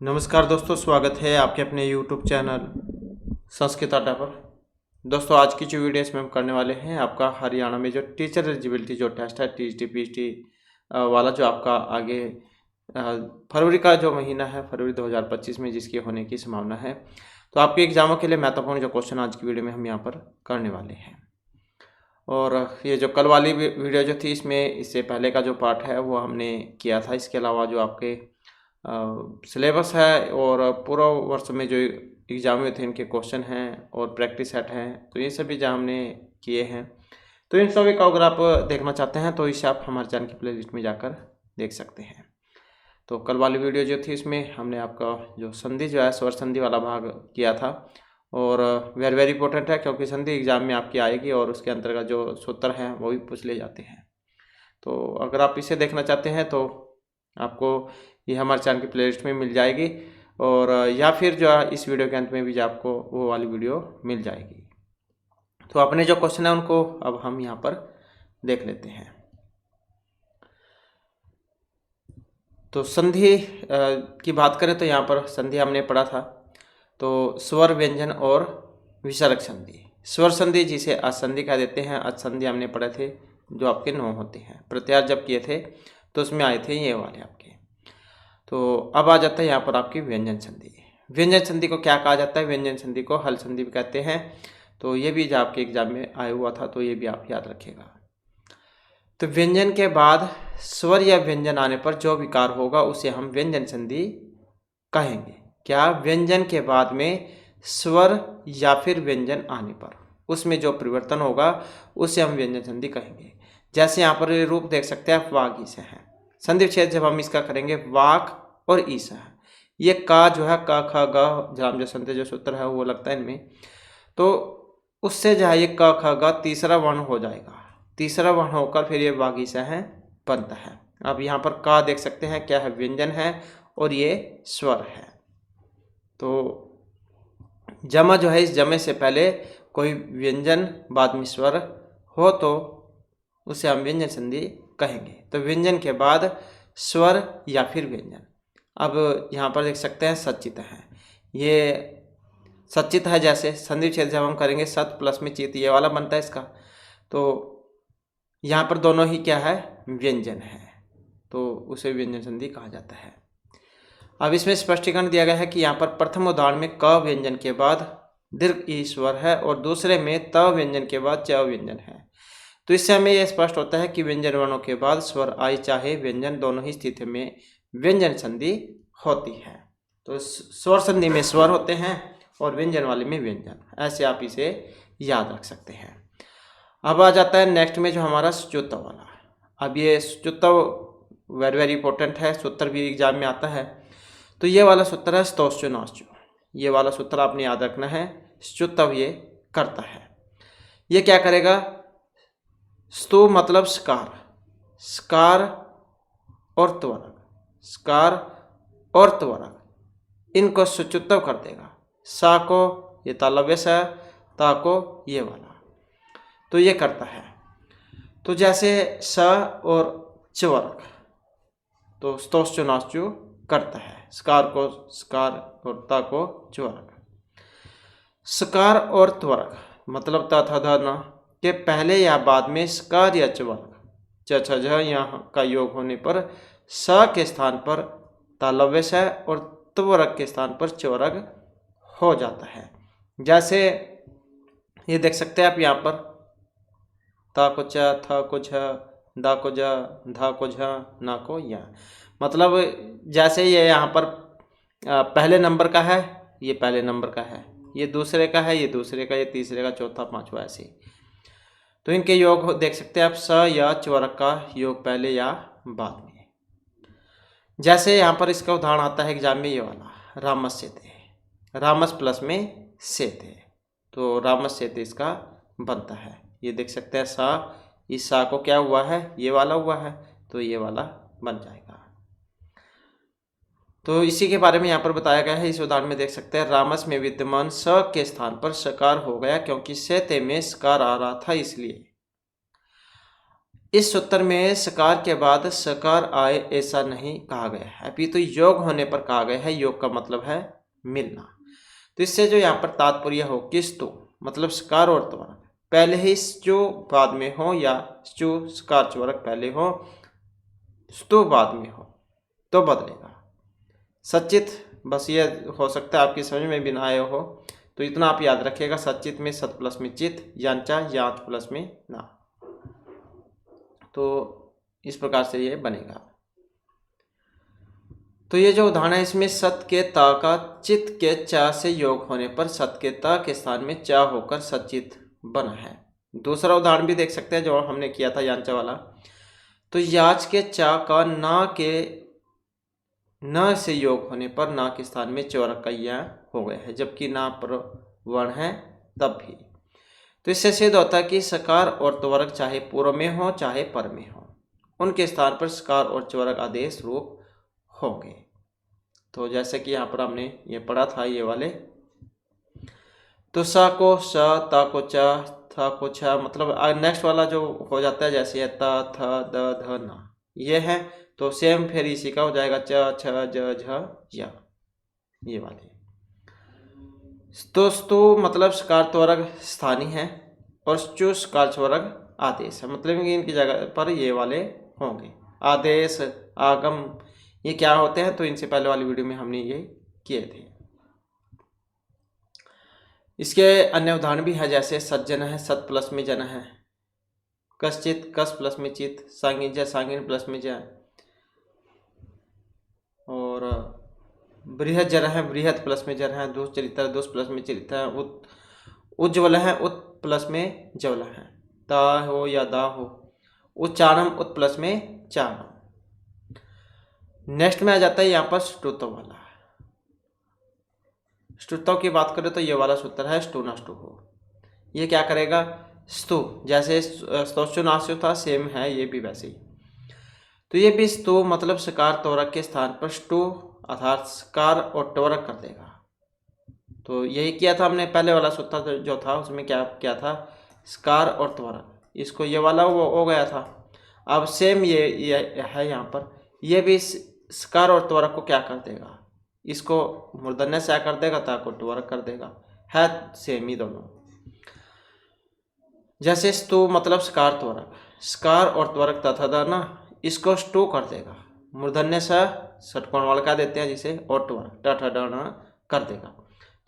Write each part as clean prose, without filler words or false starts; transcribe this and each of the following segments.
नमस्कार दोस्तों, स्वागत है आपके अपने YouTube चैनल संस्कृत अड्डा पर। दोस्तों, आज की जो वीडियो इसमें हम करने वाले हैं, आपका हरियाणा में जो टीचर एलिजिबिलिटी जो टेस्ट है टीजीटी पीजीटी वाला, जो आपका आगे फरवरी का जो महीना है, फरवरी 2025 में जिसकी होने की संभावना है, तो आपके एग्जामों के लिए महत्वपूर्ण जो क्वेश्चन आज की वीडियो में हम यहाँ पर करने वाले हैं। और ये जो कल वाली वीडियो जो थी, इसमें इससे पहले का जो पार्ट है वो हमने किया था। इसके अलावा जो आपके सिलेबस है और पूरा वर्ष में जो एग्जाम में थे इनके क्वेश्चन हैं और प्रैक्टिस सेट हैं, तो ये सभी जो हमने किए हैं, तो इन सभी का अगर आप देखना चाहते हैं तो इसे आप हमारे चैनल की प्लेलिस्ट में जाकर देख सकते हैं। तो कल वाली वीडियो जो थी इसमें हमने आपका जो संधि जो है स्वर संधि वाला भाग किया था, और वेरी वेरी इंपॉर्टेंट है क्योंकि संधि एग्जाम में आपकी आएगी और उसके अंतर्गत जो सूत्र हैं वो भी पूछ ले जाते हैं। तो अगर आप इसे देखना चाहते हैं तो आपको ये हमारे चैनल की प्लेलिस्ट में मिल जाएगी, और या फिर जो है इस वीडियो के अंत में भी आपको वो वाली वीडियो मिल जाएगी। तो अपने जो क्वेश्चन है उनको अब हम यहाँ पर देख लेते हैं। तो संधि की बात करें तो यहाँ पर संधि हमने पढ़ा था, तो स्वर व्यंजन और विसर्ग संधि। स्वर संधि जिसे असंधि कह देते हैं, असंधि हमने पढ़े थे जो आपके 9 होते हैं। प्रत्याहार जब किए थे तो उसमें आए थे ये वाले आपके। तो अब आ जाता है यहाँ पर आपकी व्यंजन संधि। व्यंजन संधि को क्या कहा जाता है? व्यंजन संधि को हल संधि भी कहते हैं। तो ये भी जो आपके एग्जाम में आया हुआ था, तो ये भी आप याद रखिएगा। तो व्यंजन के बाद स्वर या व्यंजन आने पर जो विकार होगा उसे हम व्यंजन संधि कहेंगे। क्या? व्यंजन के बाद में स्वर या फिर व्यंजन आने पर उसमें जो परिवर्तन होगा उसे हम व्यंजन संधि कहेंगे। जैसे यहाँ पर रूप देख सकते हैं आप, वाग ईसा है। संधि विच्छेद जब हम इसका करेंगे, वाक और ईसा है। ये का जो है क ख ग जाम जसंत जो सूत्र है वो लगता है इनमें, तो उससे जो है ये क ख ग तीसरा वर्ण हो जाएगा। तीसरा वर्ण होकर फिर ये वाग ईसा है बनता है। अब यहाँ पर का देख सकते हैं क्या है? व्यंजन है और ये स्वर है। तो जमा जो है, इस जमे से पहले कोई व्यंजन बाद में स्वर हो तो उसे हम व्यंजन संधि कहेंगे। तो व्यंजन के बाद स्वर या फिर व्यंजन। अब यहाँ पर देख सकते हैं सचित है, ये सचित है। जैसे संधि विच्छेद जब हम करेंगे सत प्लस में चित, ये वाला बनता है इसका। तो यहाँ पर दोनों ही क्या है? व्यंजन है, तो उसे व्यंजन संधि कहा जाता है। अब इसमें स्पष्टीकरण दिया गया है कि यहाँ पर प्रथम उदाहरण में क व्यंजन के बाद दीर्घ ई स्वर है और दूसरे में त व्यंजन के बाद च व्यंजन है। तो इससे हमें यह स्पष्ट होता है कि व्यंजन वर्णों के बाद स्वर आई चाहे व्यंजन, दोनों ही स्थिति में व्यंजन संधि होती है। तो स्वर संधि में स्वर होते हैं और व्यंजन वाले में व्यंजन। ऐसे आप इसे याद रख सकते हैं। अब आ जाता है नेक्स्ट में जो हमारा सुचुत्व वाला। अब ये सुचुत्व वेरी वेरी इंपॉर्टेंट है, सूत्र भी एग्जाम में आता है। तो ये वाला सूत्र है स्तोश्चु नाश्चु। ये वाला सूत्र आपने याद रखना है। सुचुत्व ये करता है, ये क्या करेगा? स्तु मतलब स्कार, स्कार और त्वरक, स्कार और त्वरक, इनको सुचुत्व कर देगा। सा को ये तालव्य है, ता को ये वाला, तो ये करता है। तो जैसे स और च्वरक, तो स्तोश्चु नाश्चु करता है। स्कार को स्कार और ता को च्वरक। स्कार और त्वरक मतलब ता था धा ना के पहले या बाद में स्कार या च्वरक च छ झ यहाँ का योग होने पर स के स्थान पर तालव्य है और त्वरक के स्थान पर च्वरक हो जाता है। जैसे ये देख सकते हैं आप यहाँ पर, ता को च, था को झ, दा को जा, धा को झ, ना को या। मतलब जैसे ये यहाँ पर पहले नंबर का है, ये पहले नंबर का है, ये दूसरे का है, ये दूसरे का, ये तीसरे का, चौथा, पांचवा, ऐसे। तो इनके योग देख सकते हैं आप, स या च्वरक का योग पहले या बाद में। जैसे यहाँ पर इसका उदाहरण आता है एग्जाम में, ये वाला रामस से थे, रामस प्लस में से थे, तो रामस से थे इसका बनता है। ये देख सकते हैं सा, इस सा को क्या हुआ है? ये वाला हुआ है, तो ये वाला बन जाएगा। तो इसी के बारे में यहाँ पर बताया गया है। इस उदाहरण में देख सकते हैं, रामस में विद्यमान स के स्थान पर सकार हो गया क्योंकि से ते में सकार आ रहा था, इसलिए। इस सूत्र में सकार के बाद सकार आए ऐसा नहीं कहा गया है, अभी तो योग होने पर कहा गया है। योग का मतलब है मिलना। तो इससे जो यहाँ पर तात्पर्य हो कि स्तु मतलब सकार और त्वरक पहले ही जो बाद में हो, या जो सकार त्वरक पहले हो स्तु बाद में हो तो बदलेगा। सचित बस ये हो सकता है आपकी समझ में भी ना आया हो, तो इतना आप याद रखिएगा। सचित में सत प्लस में चित, यांचा यात प्लस में ना, तो इस प्रकार से ये बनेगा। तो ये जो उदाहरण है इसमें सत के ता का चित के चा से योग होने पर सत के ता के स्थान में चा होकर सचित बना है। दूसरा उदाहरण भी देख सकते हैं जो हमने किया था यांचा वाला। तो याच के चा का ना के न से योग होने पर ना के स्थान में चौरक का या हो गया है, जबकि ना पर वर्ण है तब भी। तो इससे सिद्ध होता है कि सकार और त्वरक चाहे पूर्व में हो चाहे पर में हो, उनके स्थान पर सकार और च्वरक आदेश रूप होंगे। तो जैसे कि यहाँ पर हमने ये पढ़ा था ये वाले, तो सा को स, ता को चा, था को छा, मतलब नेक्स्ट वाला जो हो जाता है जैसे ता थ द ध ना ये है, तो सेम फिर इसी का हो जाएगा च छ ज झ या ये वाले। तो स्तु मतलब सकार त्वरक स्थानीय है और चु सकार त्वरक आदेश है, मतलब कि इनकी जगह पर ये वाले होंगे। आदेश आगम ये क्या होते हैं, तो इनसे पहले वाली वीडियो में हमने ये किए थे। इसके अन्य उदाहरण भी है, जैसे सज्जन है सत प्लस में जन है, कश्चित कस प्लस में चित, सांगिन सांगिन प्लस में ज, और बृहद जर है बृहद प्लस में जर है, दुष् चरित्र दुष् प्लस में चरित्र है, उज्ज्वल है उत प्लस में ज्वल है, ता हो या दा हो, उच्चारणम उत प्लस में चारणम। नेक्स्ट में आ जाता है यहाँ पर ष्टुत्व वाला। ष्टुत्व की बात करें तो ये वाला सूत्र है ष्टु नष्टु हो। ये क्या करेगा, स्तु जैसे स्तोषु नास्यु था सेम है ये भी वैसे ही। तो ये भी स्तु मतलब सकार त्वरक के स्थान पर ष्टु अर्थात सकार और त्वरक कर देगा। तो यही किया था हमने पहले वाला सूत्र जो था उसमें क्या था, सकार और त्वरक, इसको ये वाला वो हो गया था। अब सेम ये है यहाँ पर, ये भी सकार और त्वरक को क्या कर देगा, इसको मूर्धन्य से कर देगा, ता को त्वरक कर देगा, है सेम ही दोनों। जैसे स्तु मतलब सकार त्वरक, सकार और त्वरक तथा दाना, इसको स्टू कर देगा, मूर्धन्य से षटकोण वाला क्या देते हैं जिसे, और त्वरक टठ डाना कर देगा।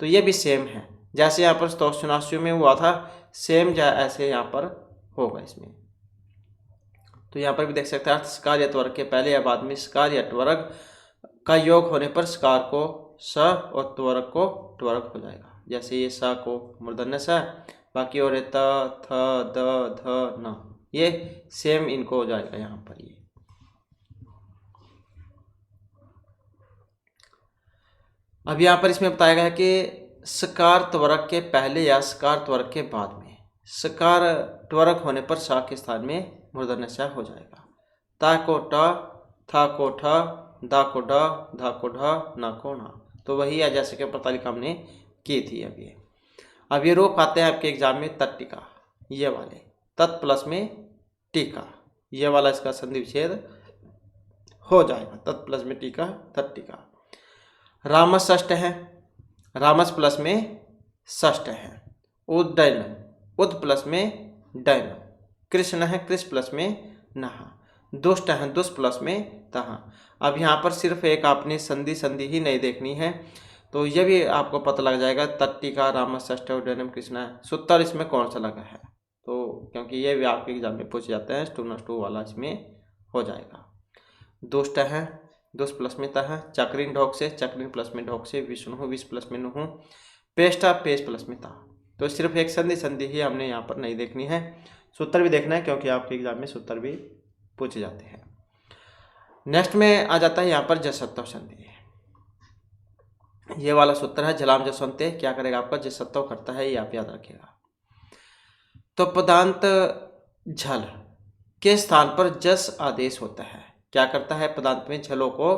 तो ये भी सेम है, जैसे यहाँ पर स्तोषनास्यु में हुआ था सेम ऐसे यहाँ पर होगा इसमें। तो यहाँ पर भी देख सकते हैं सकार या त्वरक के पहले या बाद में सकार या त्वरक का योग होने पर सकार को स और त्वरक को त्वरक हो जाएगा। जैसे ये स को मूर्धन्य स, बाकी और त थ द ध न, ये सेम इनको हो जाएगा यहाँ पर। ये अब यहाँ पर इसमें बताया गया है कि सकार त्वरक के पहले या सकार त्वरक के बाद में सकार त्वरक होने पर सा के स्थान में मूर्धन्य स हो जाएगा। ता को ट, था को ठ, दा को ड, धा को ढ, ना को ना, तो वही है जैसे कि प्रतालिका हमने की थी। अब ये रूप आते हैं आपके एग्जाम में तट्टिका, ये वाले तत् प्लस में टीका, ये वाला इसका संधि विच्छेद हो जाएगा, तत् प्लस में टीका तट्टिका। रामस षष्ठ है, रामस प्लस में षष्ठ है। उद्दयनम उद प्लस में डयनम। कृष्ण है कृष्ण प्लस में नहा। दुष्ट है दुष्ट प्लस में तहा। अब यहाँ पर सिर्फ एक आपने संधि ही नहीं देखनी है, तो ये भी आपको पता लग जाएगा तट्टिका रामस षष्ठ उद्दयनम कृष्ण है, सूत्र इसमें कौन सा लगा है, तो क्योंकि ये भी आपके एग्जाम में पूछ जाते हैं, स्टू नष्टू वाला इसमें हो जाएगा। दुष्ट है दुष्ट प्लस में तह, चक्रिन ढोक से चक्रिन प्लस में ढोक से, विष्णु विष प्लस में नुहू, पेष्टा पेश प्लस में ता। तो सिर्फ एक संधि ही हमने यहाँ पर नहीं देखनी है, सूत्र भी देखना है क्योंकि आपके एग्जाम में सूत्र भी पूछे जाते हैं। नेक्स्ट में आ जाता है यहाँ पर जसत्व संधि, ये वाला सूत्र है जलाम जसवंते, क्या करेगा आपका जसत्व करता है, ये आप याद रखिएगा। तो पदांत झल के स्थान पर जस आदेश होता है, क्या करता है पदांत में झलों को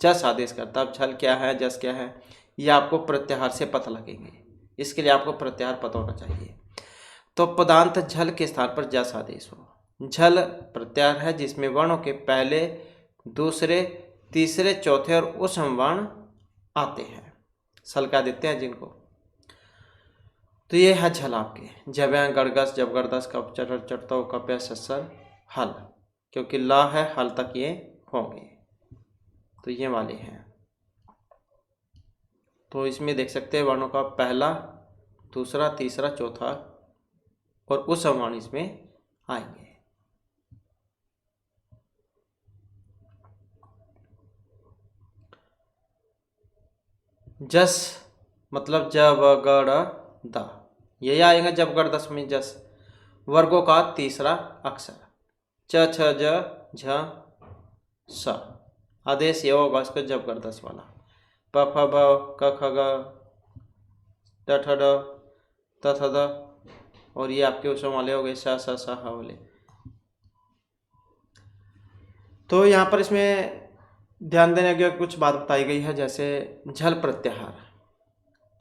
जस आदेश करता है। अब झल क्या है जस क्या है ये आपको प्रत्याहार से पता लगेंगे, इसके लिए आपको प्रत्याहार पता होना चाहिए। तो पदांत झल के स्थान पर जस आदेश हो, झल प्रत्याहार है जिसमें वर्णों के पहले, दूसरे, तीसरे, चौथे और उसम वर्ण आते हैं, सल कह देते हैं जिनको। तो ये है झल आपके जब गड़गस जब गड़दस कप चटर चटतो कप्य सस्सर हल, क्योंकि ला है हल तक ये होंगे, तो ये वाले हैं। तो इसमें देख सकते हैं वर्णों का पहला, दूसरा, तीसरा, चौथा और उसम वर्ण इसमें आएंगे। जस मतलब जब गड़ द, यही आएगा जब गड़ दस में जस। वर्गों का तीसरा अक्षर च छ ज झ स, आदेश ये होगा इसको जब गड़ दस वाला। प फ ब क ख ग ड ठ ड त थ द, और ये आपके उसम वाले हो गए स स स ह वाले। तो यहाँ पर इसमें ध्यान देने की कुछ बात बताई गई है, जैसे झल प्रत्याहार।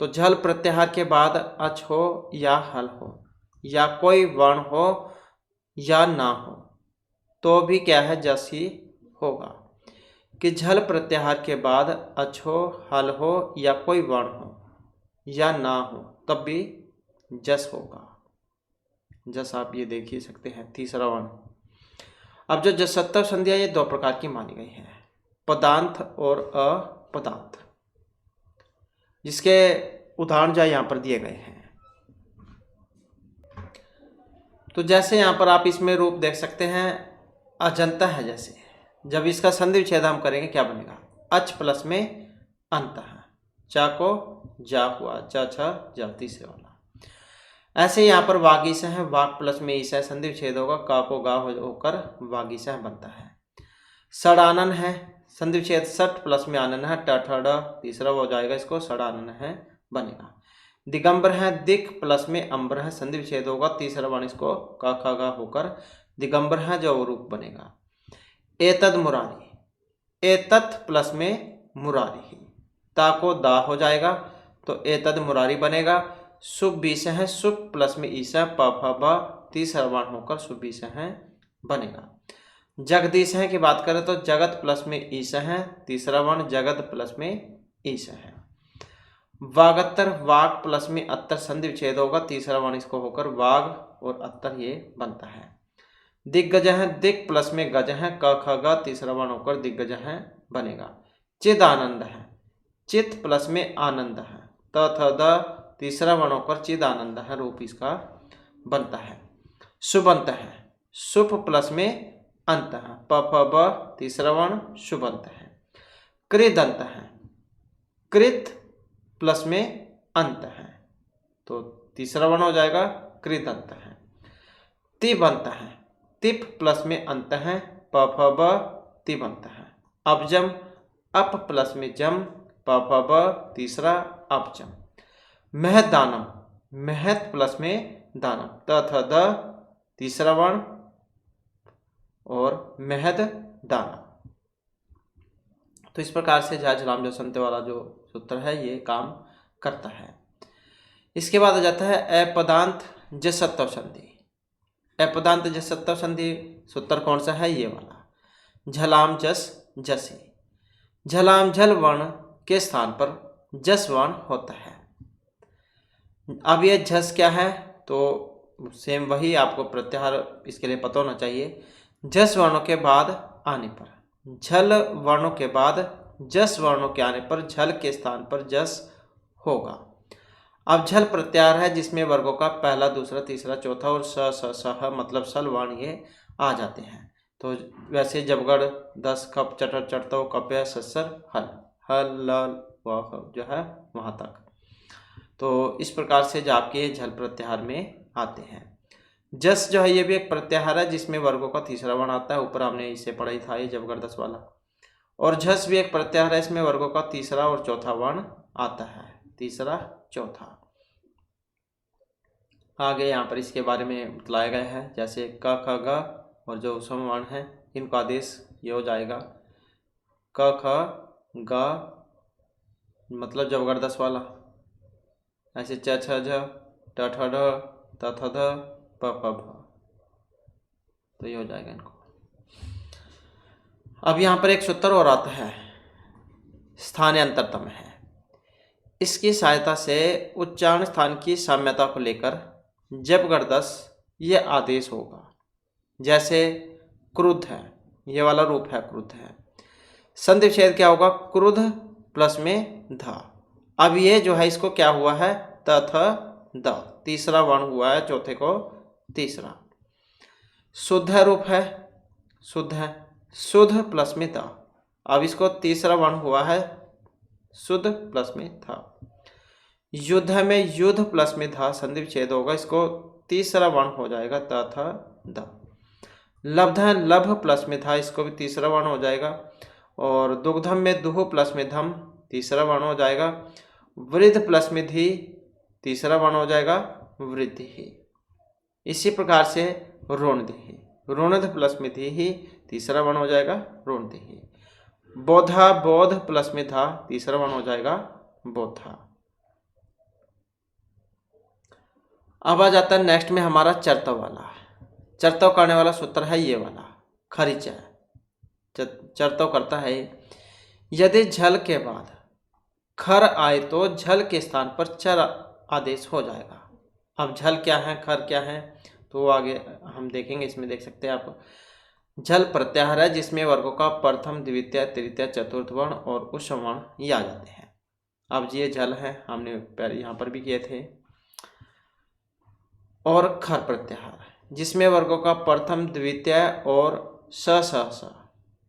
तो झल प्रत्याहार के बाद अच हो या हल हो या कोई वर्ण हो या ना हो तो भी क्या है, जस ही होगा। कि झल प्रत्याहार के बाद अच हो, हल हो या कोई वर्ण हो या ना हो तब भी जस होगा। जस आप ये देख ही सकते हैं, तीसरा वर्ण। अब जो जसत्व संधियां ये दो प्रकार की मानी गई हैं, पदांत और अपदांत, जिसके उदाहरण जो यहाँ पर दिए गए हैं। तो जैसे यहाँ पर आप इसमें रूप देख सकते हैं, अजंता है। जैसे जब इसका संधि विच्छेद हम करेंगे क्या बनेगा, अच प्लस में अंत है, चा को जा हुआ, च छ जा तीसरे वाला। ऐसे यहाँ पर वागीश है, वाग प्लस में ईसा संधि विच्छेद होगा, का को गा होकर वागीश बनता है। सड़ानन है, संधि विच्छेद सट प्लस में आनन है, ट ठ ड तीसरा वो हो जाएगा, इसको सड़ानन है बनेगा। दिगंबर है, दिक प्लस में अंबर है, संधि विच्छेद होगा, तीसरा वर्ण इसको का खा गा होकर दिगंबर है जो रूप बनेगा। एतद मुरारी, एतत् प्लस में मुरारी, ता को दा हो जाएगा तो एतद मुरारी बनेगा। शुभ बीस है, शुभ प्लस में ईसा, प फ ब तीसरा वर्ण होकर शुभ बीस है बनेगा। जगदीश है की बात करें तो जगत प्लस में ईसा है, तीसरा वर्ण जगत प्लस में ईसा है। वागत्तर, वाग प्लस में अत्तर संधि विच्छेद होगा, तीसरा वर्ण इसको होकर वाग और अत्तर ये बनता है। दिग्गज है, दिक प्लस में गज है, क ख ग तीसरा वर्ण होकर दिग्गज है बनेगा। चिद आनंद है, चित प्लस में आनंद है, त थ द तीसरा वर्ण होकर चिद आनंद है रूप इसका बनता है। शुभंत है, शुभ प्लस में अंत है, प फ ब तीसरा वर्ण शुभंत है। कृदंत है, कृत प्लस में अंत है तो तीसरा वर्ण हो जाएगा कृदंत है। तिबंत है, तिप प्लस में अंत है, प फ ब तिबंत है। अबजम, अप प्लस में जम, प फ ब तीसरा अपजम। महदानम, महत प्लस में दानम, त थ द तीसरा वर्ण और महद दानम। तो इस प्रकार से झा झलाम जो संते वाला जो सूत्र है ये काम करता है। इसके बाद आ जाता है अपदांत जसत्व संधि। अपदांत जसत्व संधि सूत्र कौन सा है, ये वाला, झलाम जस जसी। झलाम झल वर्ण के स्थान पर जस वर्ण होता है। अब ये झस क्या है, तो सेम वही आपको प्रत्याहार इसके लिए पता होना चाहिए। जस वर्णों के बाद आने पर, झल वर्णों के बाद जस वर्णों के आने पर झल के स्थान पर जस होगा। अब झल प्रत्याहार है जिसमें वर्गों का पहला, दूसरा, तीसरा, चौथा और स स स मतलब सल वर्ण ये आ जाते हैं। तो वैसे जबगढ़ दस कप चटर चटतो कप्य सस्सर हल, हल लल वह जो है वहाँ तक। तो इस प्रकार से जो आपके झल प्रत्याहार में आते हैं। जस जो है ये भी एक प्रत्याहार है जिसमें वर्गों का तीसरा वर्ण आता है, ऊपर हमने इसे पढ़ा ही था ये जबगढ़ दस वाला। और झस भी एक प्रत्याहार है, इसमें वर्गों का तीसरा और चौथा वर्ण आता है, तीसरा चौथा। आगे यहाँ पर इसके बारे में बतलाया गया है, जैसे क ख ग और जो उसम वर्ण है इनका आदेश ये हो जाएगा क ख ग मतलब जबगढ़ दस वाला, ऐसे च छ झ ट ठ ढ त थ ध प फ भ। तो ये हो जाएगा इनको। अब यहाँ पर एक सूत्र और आता है, स्थानीय अंतरतम है। इसकी सहायता से उच्चारण स्थान की साम्यता को लेकर जब गर्दश ये आदेश होगा। जैसे क्रुद्ध है, ये वाला रूप है क्रुद्ध है। संधि विच्छेद क्या होगा, क्रुद्ध प्लस में ध। अब ये जो है इसको क्या हुआ है, त थ द, तीसरा वर्ण हुआ है, चौथे को तीसरा। शुद्ध रूप है, शुद्ध है, शुद्ध प्लस में द। अब इसको तीसरा वर्ण हुआ है शुद्ध प्लस में था। युद्ध में युद्ध प्लस में था, संधि विच्छेद होगा, इसको तीसरा वर्ण हो जाएगा त थ द। लब्ध है, लभ प्लस में था, इसको भी तीसरा वर्ण हो जाएगा। और दुग्धम में दुह प्लस में धम, तीसरा वर्ण हो जाएगा। वृद्ध प्लस में धी, तीसरा वर्ण हो जाएगा वृद्धि। इसी प्रकार से ऋणधि, ऋणध प्लस में धी ही, तीसरा वर्ण हो जाएगा ऋणधि। बोधा, बोध प्लस में था, तीसरा वर्ण हो जाएगा बोधा। अब आ जाता है नेक्स्ट में हमारा चरतव वाला। चरतव करने वाला सूत्र है ये वाला, खरिचा। चरतव करता है, यदि झल के बाद खर आए तो झल के स्थान पर चर आदेश हो जाएगा। अब झल क्या है, खर क्या है, तो आगे हम देखेंगे। इसमें देख सकते हैं आप, झल प्रत्याहार है जिसमें वर्गों का प्रथम, द्वितीय, तृतीय, चतुर्थ वर्ण और उस वर्ण ये आ जाते हैं। अब ये झल है, हमने यहाँ पर भी किए थे। और खर प्रत्याहार जिसमें वर्गों का प्रथम, द्वितीय और स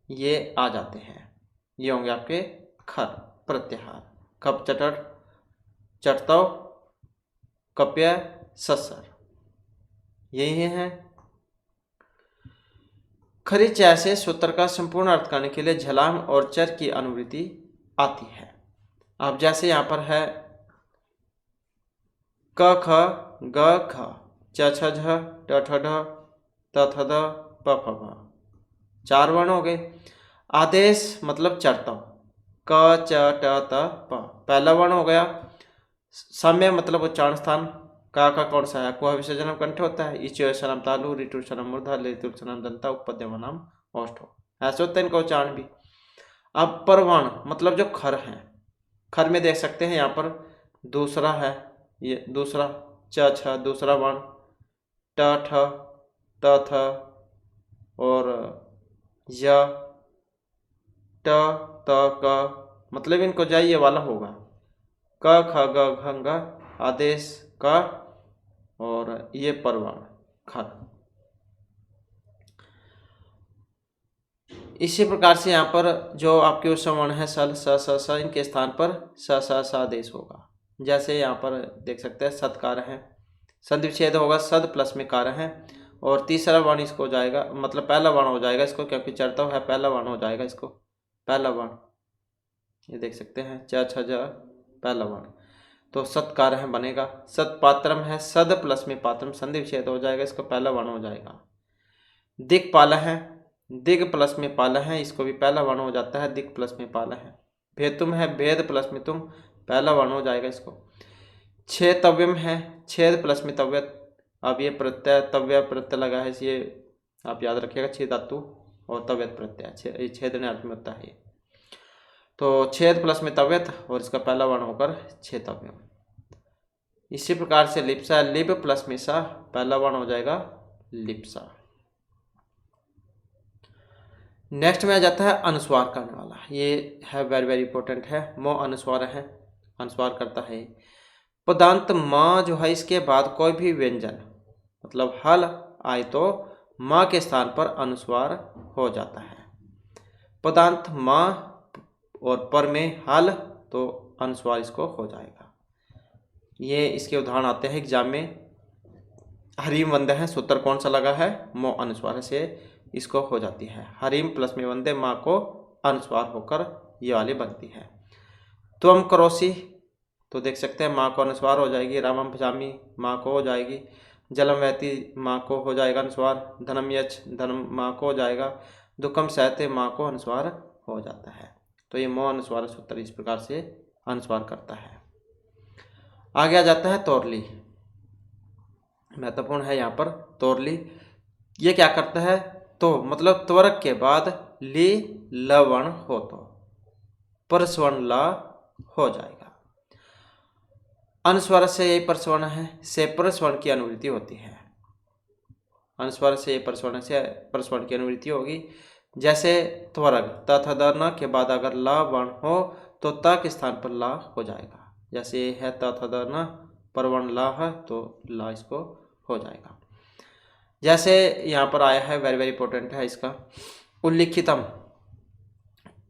ये आ जाते हैं। ये होंगे आपके खर प्रत्याहार। कप चटट, चटतव, कप्य, ससर, यही है। खरिचा से सूत्र का संपूर्ण अर्थ करने के लिए झलाम और चर की अनुवृत्ति आती है। अब जैसे यहाँ पर है क ख ग ख, च छ झ, ट ठ ढ, त थ द, प फ भ, चार वर्ण हो गए। आदेश मतलब चरतव, क च ट त प, पहला वर्ण हो गया। साम्य मतलब उच्चारण स्थान, का कौन सा है, कुआ विसर्जनम कंठ होता है। इचुसनम तालु, ऋतुसनम मूर्धा, लेतुसनम दंता, उपपद्यमनम ओष्ठो, ऐसे होता है इनका उच्चारण भी। अब परवर्ण मतलब जो खर है, खर में देख सकते हैं यहाँ पर दूसरा है, ये दूसरा च छ दूसरा वर्ण, ट ठ त थ और य ट त क, मतलब इनको जाइए वाला होगा। क ख ग घ घ आदेश का, और ये परवर्ण खर। इसी प्रकार से यहाँ पर जो आपके उच्चारण है सल, स, इनके स्थान पर स आदेश होगा। जैसे यहाँ पर देख सकते हैं सत्कार है, संधि विच्छेद होगा, सद प्लस में कार है, और तीसरा वर्ण इसको हो जाएगा, मतलब पहला वर्ण हो जाएगा इसको, क्योंकि चरतव है, पहला वर्ण हो जाएगा इसको, पहला वर्ण। ये देख सकते हैं च छ ज, पहला वर्ण, तो सत्कार है बनेगा। सत्पात्रम है, सद प्लस में पात्रम, संधि विच्छेद हो जाएगा, इसको पहला वर्ण हो जाएगा। दिक्पाला है, दिग प्लस में पाला है, इसको भी पहला वर्ण हो जाता है, दिग प्लस में पाला है। भेतुम है, भेद प्लस में तुम, पहला वर्ण हो जाएगा इसको। छेतव्यम है, छेद प्लस में तव्य, अब ये प्रत्यय तव्य प्रत्यय लगा है, ये आप याद रखिएगा, छेद धातु और तव्यत प्रत्यय, छेदने अर्थ में होता है। तो छेद प्लस में तव्यत और इसका पहला वर्ण होकर छेतव्यम। इसी प्रकार से लिप्सा, लिप प्लस में सा, पहला वर्ण हो जाएगा लिप्सा। नेक्स्ट में आ जाता है अनुस्वार करने वाला, ये है वेरी वेरी इंपॉर्टेंट है। मो अनुस्वार है, अनुस्वार करता है। पदांत माँ जो है, इसके बाद कोई भी व्यंजन मतलब हल आए तो माँ के स्थान पर अनुस्वार हो जाता है। पदांत माँ और पर में हल, तो अनुस्वार इसको हो जाएगा। ये इसके उदाहरण आते हैं एग्जाम में। हरीम वंदे है, सूत्र कौन सा लगा है, मो अनुस्वार से इसको हो जाती है। हरीम प्लस में वंदे, माँ को अनुस्वार होकर ये वाली बनती है। त्वम करोसी, तो देख सकते हैं माँ को अनुस्वार हो जाएगी। रामम भजामी, माँ को हो जाएगी। जलम वहती, माँ को हो जाएगा अनुस्वार। धनम यच, धनम माँ को हो जाएगा। दुखम सहते, माँ को अनुस्वार हो जाता है। तो ये मो अनुस्वार सूत्र इस प्रकार से अनुस्वार करता है। आगे आ जाता है तोरली, महत्वपूर्ण है यहाँ पर तोरली। ये क्या करता है, तो मतलब त्वरक के बाद ली लवण हो तो परस्वर्ण ला हो जाएगा। अनुस्वार से ये परस्वर्ण है, से परस्वर्ण की अनुवृत्ति होती है। अनुस्वार से परस्वर्ण से परस्वर्ण की अनुवृत्ति होगी। जैसे त्वरक त थ द न के बाद अगर ला वर्ण हो तो त के स्थान पर ला हो जाएगा। जैसे ये है त थ द न पर वर्ण ला है तो ला इसको हो जाएगा। जैसे यहाँ पर आया है, वेरी वेरी इंपॉर्टेंट है इसका, उल्लिखितम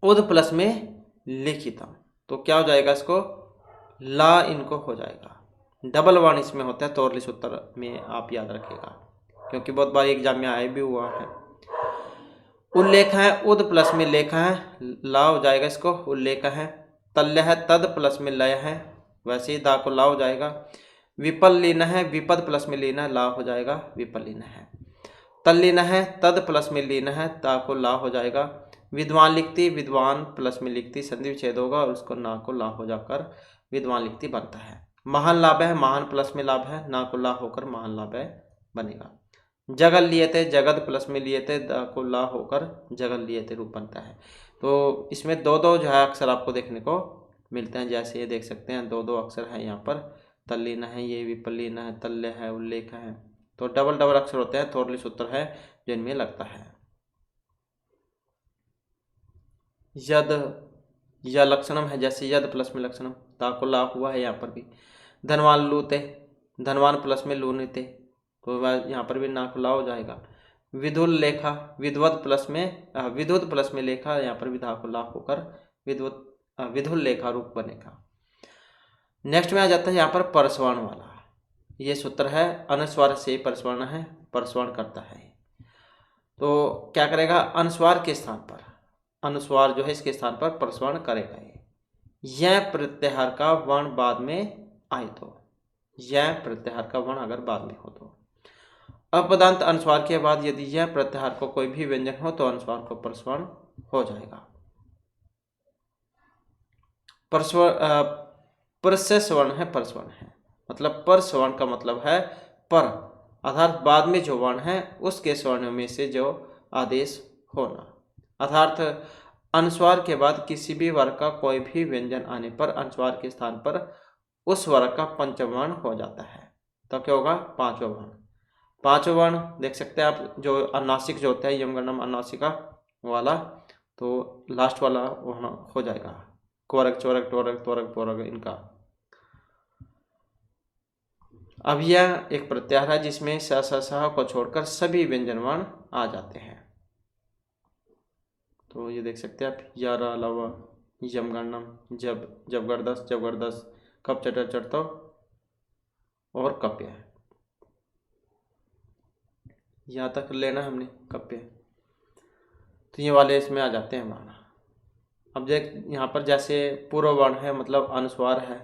उद प्लस में लिखितम, तो क्या हो जाएगा, इसको ला इनको हो जाएगा। डबल वर्ण इसमें होता है तोरली सूत्र में, आप याद रखिएगा क्योंकि बहुत बार एग्जाम में आया भी हुआ है। उल्लेख है, उद प्लस में लेख है, ला हो जाएगा इसको उल्लेख है। तल्य है, तद प्लस में लय है, वैसे ही दा को ला हो जाएगा। विपल लीन है, विपद प्लस में लीन है, ला हो जाएगा विपल लीन है। तल्लीन है, तद प्लस में लीन है, ता को ला हो जाएगा। विद्वान लिखती, विद्वान प्लस में लिखती संधि विच्छेद होगा और उसको ना को ला हो जाकर विद्वान लिखती बनता है। महान लाभ है, महान प्लस में लाभ है, ना को ला होकर महान लाभ है बनेगा। जगल लिए थे, जगद प्लस में लिए थे, द को ला होकर जगल लिए थे रूप बनता है। तो इसमें दो दो जो है अक्षर आपको देखने को मिलते हैं। जैसे ये देख सकते हैं दो दो अक्षर है यहाँ पर, तल्लीन है, ये विपल्लीन है, तल्य है, उल्लेख है, तो डबल डबल अक्षर होते हैं, थोरली सूत्र है जो इनमें लगता है। यद या लक्षणम है, जैसे यद प्लस में लक्षणम, ता को ला हुआ है यहाँ पर भी। धनवान लूते, धनवान प्लस में लूनिते, तो यहाँ पर भी ना को ला हो जाएगा। विधुल लेखा, विधवत प्लस में विधुत प्लस में लेखा, यहाँ पर भी धा को ला होकर विधुल लेखा रूप बनेगा। नेक्स्ट में आ जाता है यहाँ पर परस्वर्ण वाला, ये सूत्र है, अनुस्वार से परस्वर्ण है, परस्वर्ण करता है। तो क्या करेगा, अनुस्वार के स्थान पर, अनुस्वार जो है इसके स्थान पर परस्वर्ण करेगा। यह प्रत्याहार का वर्ण बाद में आए तो, यह प्रत्याहार का वर्ण अगर बाद में हो तो। अपदांत अनुस्वार के बाद यदि यह प्रत्याहार को कोई भी व्यंजन हो तो अनुस्वार को परस्वर्ण हो जाएगा। परस्य स्वर्ण है, परस्वर्ण है, मतलब परस्वर्ण का मतलब है पर अर्थात बाद में जो वर्ण है उसके स्वर्ण में से जो आदेश होना। अर्थात अनुस्वार के बाद किसी भी वर्ग का कोई भी व्यंजन आने पर अनुस्वार के स्थान पर उस वर्ग का पंचम वर्ण हो जाता है। तो क्या होगा, पांचवा वर्ण। पांचवा वर्ण देख सकते हैं आप, जो अनुनासिक जो होता है यमगणम अनुनासिका वाला, तो लास्ट वाला वर्ण हो जाएगा, क्वरक चौरक टोरक तोरक पोरक इनका। अब यह एक प्रत्याहार है जिसमें स स को छोड़कर सभी व्यंजन वर्ण आ जाते हैं। तो ये देख सकते हैं आप, यारा लवा यमगणम, जब जबगरदस्त जबरदस्त, कप चटर चढ़तो और कप्य, यहाँ तक लेना हमने कप्य, तो ये वाले इसमें आ जाते हैं वर्ण। अब देख यहाँ पर जैसे पूर्व वर्ण है मतलब अनुस्वार है,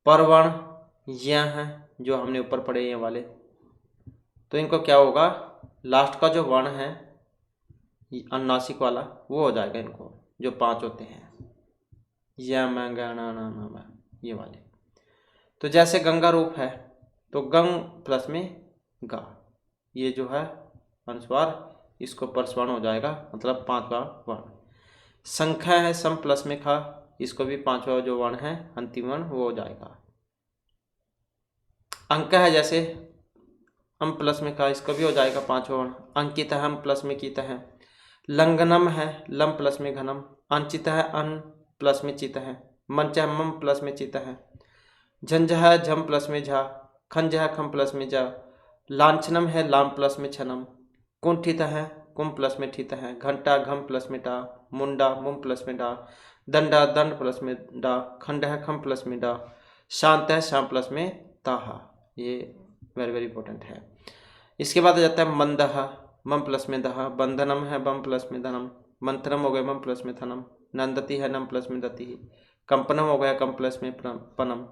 परवर्ण यह है जो हमने ऊपर पढ़े ये वाले, तो इनको क्या होगा, लास्ट का जो वर्ण है अनुनासिक वाला वो हो जाएगा, इनको जो पांच होते हैं या मैं गाना ना ना ये वाले। तो जैसे गंगा रूप है तो गंग प्लस में गा, ये जो है अनुस्वार, इसको परस्वर्ण हो जाएगा, मतलब पांचवा वर्ण। संख्या है सम प्लस में खा, इसको भी पांचवा जो वर्ण है अंतिम वर्ण वो हो जाएगा। अंक है जैसे अम प्लस में का, इसको भी हो जाएगा पांचवा वर्ण। अंकित है हम प्लस में कीता है। लंघनम है लम प्लस में घनम। अनचित है अन प्लस में चित है। मंच है मम प्लस में चित है। झंझ है झम प्लस में झा। खंज है खम प्लस में जा। लांछनम है लाम प्लस में छनम। कुंठित है कुम प्लस में ठित है। घंटा घम प्लस में डा। मुंडा मुम प्लस में डा। दंडा दंड प्लस में डा। खंड है खम प्लस में डा। शांत है शाम प्लस में ताहा। ये वेरी वेरी इंपॉर्टेंट है। इसके बाद आ जाता है मंदह, मम प्लस में दहा। बंधनम है बम प्लस में धनम। मंथनम हो गया मम प्लस में थनम। नंदती है नम प्लस में दती। कंपनम हो गया कम प्लस में पनम।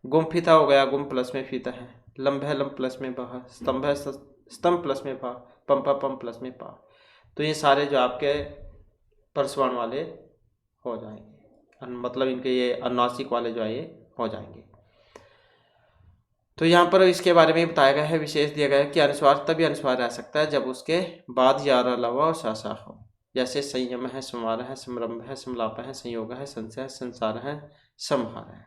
गुम्फिता हो गया गुम प्लस में फीता है। लंब है लम प्लस में बहा। स्तंभ है स्तंभ प्लस में भा। पंपा पम प्लस में पा। तो ये सारे जो आपके परस्वर्ण वाले हो जाएंगे, मतलब इनके ये अनुनासिक वाले जो है ये हो जाएंगे। तो यहाँ पर इसके बारे में बताया गया है, विशेष दिया गया है कि अनुस्वार तभी अनुस्वार रह सकता है जब उसके बाद यार अलावा और सा हो। जैसे संयम है, संवार है, संरंभ है, संलाप है, संयोग है, संशय है, संसार है, संहार है।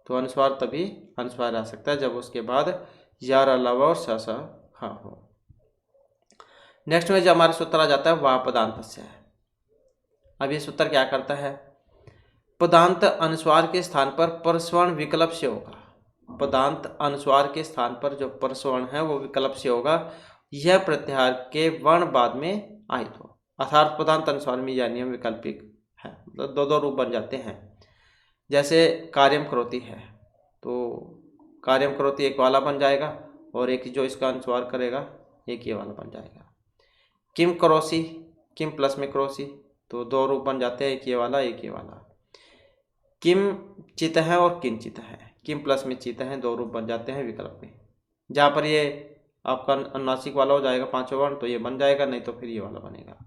तो अनुस्वार तभी अनुस्वार रह सकता है जब उसके बाद यार अलावा और सा हो। नेक्स्ट में जो हमारा सूत्र आ जाता है वह पदांत से है। अब ये सूत्र क्या करता है, पदांत अनुस्वार के स्थान पर परस्वर्ण विकल्प से होगा। पदांत अनुस्वार के स्थान पर जो परस्वर्ण है वो विकल्प से होगा, यह प्रत्याहार के वर्ण बाद में आयत हो। अर्थात पदांत अनुस्वार में यह नियम वैकल्पिक है, मतलब दो रूप बन जाते हैं। जैसे कार्यम करोति है, तो कार्यम करोति एक वाला बन जाएगा और एक जो इसका अनुस्वार करेगा एक ये वाला बन जाएगा। किम करोसी, किम प्लस में करोसी, तो दो रूप बन जाते हैं, एक ये वाला एक ये वाला। किम चित है और किंचित है, किम प्लस में चित है, दो रूप बन जाते हैं विकल्प में। जहाँ पर ये आपका अनुनासिक वाला हो जाएगा पांचों वर्ण तो ये बन जाएगा, नहीं तो फिर ये वाला बनेगा।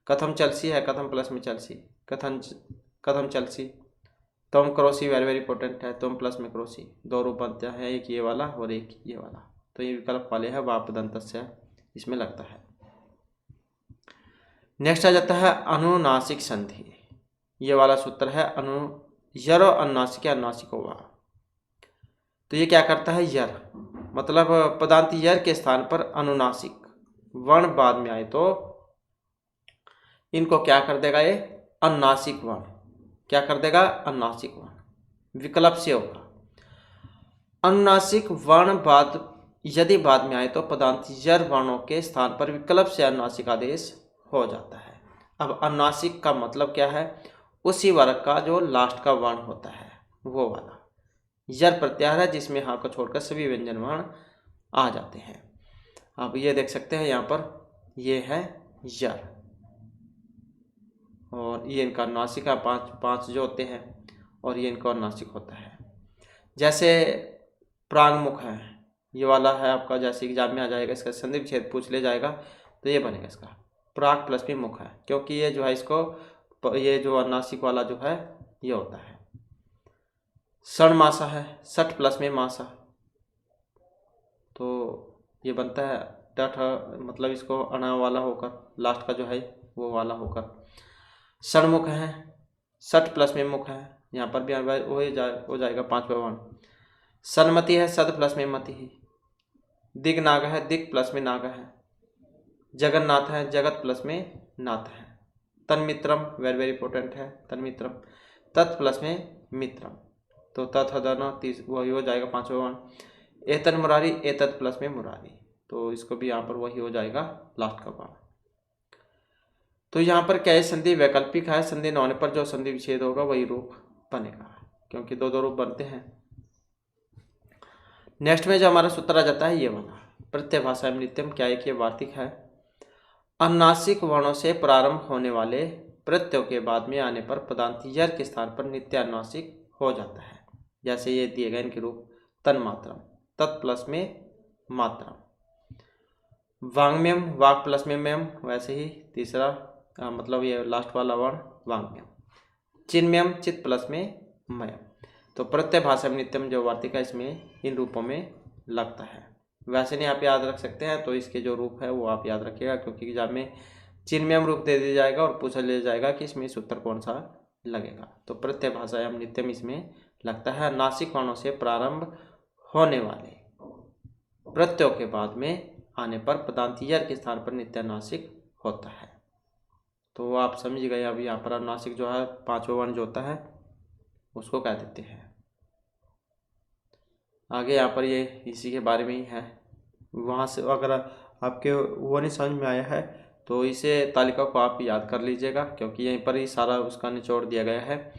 कथम चलसी है, कथम प्लस में चलसी, कथम चलसी। तुम करोसी वेरी वेरी इंपॉर्टेंट है, तुम प्लस में करोसी, दो रूप बनते हैं, एक ये वाला और एक ये वाला। तो ये विकल्प वाले है वापदंतस्य इसमें लगता है। नेक्स्ट आ जाता है अनुनासिक संधि। ये वाला सूत्र है यरो अनुनासिक अनुनासिक होगा। तो ये क्या करता है, यर मतलब पदांत यर के स्थान पर अनुनासिक वर्ण बाद में आए तो इनको क्या कर देगा, ये अनुनासिक वर्ण क्या कर देगा, अनुनासिक वर्ण विकल्प से होगा। अनुनासिक वर्ण बाद यदि बाद में आए तो पदांत यर वर्णों के स्थान पर विकल्प से अनुनासिक आदेश हो जाता है। अब अनुनासिक का मतलब क्या है, उसी वर्ग का जो लास्ट का वर्ण होता है वो वाला। यर प्रत्याहार है जिसमें हाँ को छोड़कर सभी व्यंजन वर्ण आ जाते हैं। अब ये देख सकते हैं यहाँ पर ये है यर और ये इनका अनुनासिक है, पांच जो होते हैं और ये इनका अनुनासिक होता है। जैसे प्रांगमुख है, ये वाला है आपका, जैसे एग्जाम में आ जाएगा, इसका संधि विच्छेद पूछ ले जाएगा तो ये बनेगा इसका प्राक प्लस में मुख है, क्योंकि ये जो है इसको ये जो अनुनासिक वाला जो है ये होता है। षणमासा है, षठ प्लस में मासा, तो ये बनता है टठ, मतलब इसको अणा वाला होकर लास्ट का जो है वो वाला होकर। षणमुख है, षठ प्लस में मुख है, यहाँ पर भी हो जाएगा पांचवा वर्ण। सन्मति है, सद प्लस में मति है। दिग्नाग है, दिग प्लस में नाग है। जगन्नाथ है, जगत प्लस में नाथ है। तन्मित्रम वेरी वेरी इंपॉर्टेंट है, तन्मित्रम तत् प्लस में मित्रम, तो तत् दोनों वही हो जाएगा पांचवा वर्ण। एतन मुरारी, एतत् प्लस में मुरारी, तो इसको भी यहाँ पर वही हो जाएगा लास्ट का वर्ण। तो यहाँ पर क्या है, संधि वैकल्पिक है, संधि न होने पर जो संधि विच्छेद होगा वही रूप बनेगा, क्योंकि दो रूप बनते हैं। नेक्स्ट में जो हमारा सूत्र आ जाता है ये वाला, प्रत्यय भाषा नित्यम, क्या है कि वार्तिक है। अनुनासिक वर्णों से प्रारंभ होने वाले प्रत्ययों के बाद में आने पर पदांत यर के स्थान पर नित्य अनुनासिक हो जाता है। जैसे ये दिए गए इनके रूप, तन्मात्रम, तत् प्लस में मात्रम। वांग्म्यम, वाक प्लस में म्यम, वैसे ही तीसरा मतलब ये लास्ट वाला वर्ण वांग्म्यम। चिन्मयम, चित प्लस में मयम। तो प्रत्यय भाषा में नित्यम जो वार्तिक है इसमें इन रूपों में लगता है। वैसे नहीं आप याद रख सकते हैं तो इसके जो रूप है वो आप याद रखिएगा, क्योंकि एग्जाम में चिन्मयम रूप दे दिया जाएगा और पूछा ले जाएगा कि इसमें सूत्र कौन सा लगेगा। तो प्रत्यय भाषा एवं नित्यम इसमें लगता है। नासिक वर्णों से प्रारंभ होने वाले प्रत्ययों के बाद में आने पर पदांत यर के स्थान पर नित्य नासिक होता है। तो आप समझ गए। अब यहाँ पर अनुनासिक जो है पांचवा वर्ण जो होता है उसको कह देते हैं। आगे यहाँ पर ये इसी के बारे में ही है। वहाँ से अगर आपके वो नहीं समझ में आया है तो इसे तालिका को आप याद कर लीजिएगा, क्योंकि यहीं पर ही सारा उसका निचोड़ दिया गया है।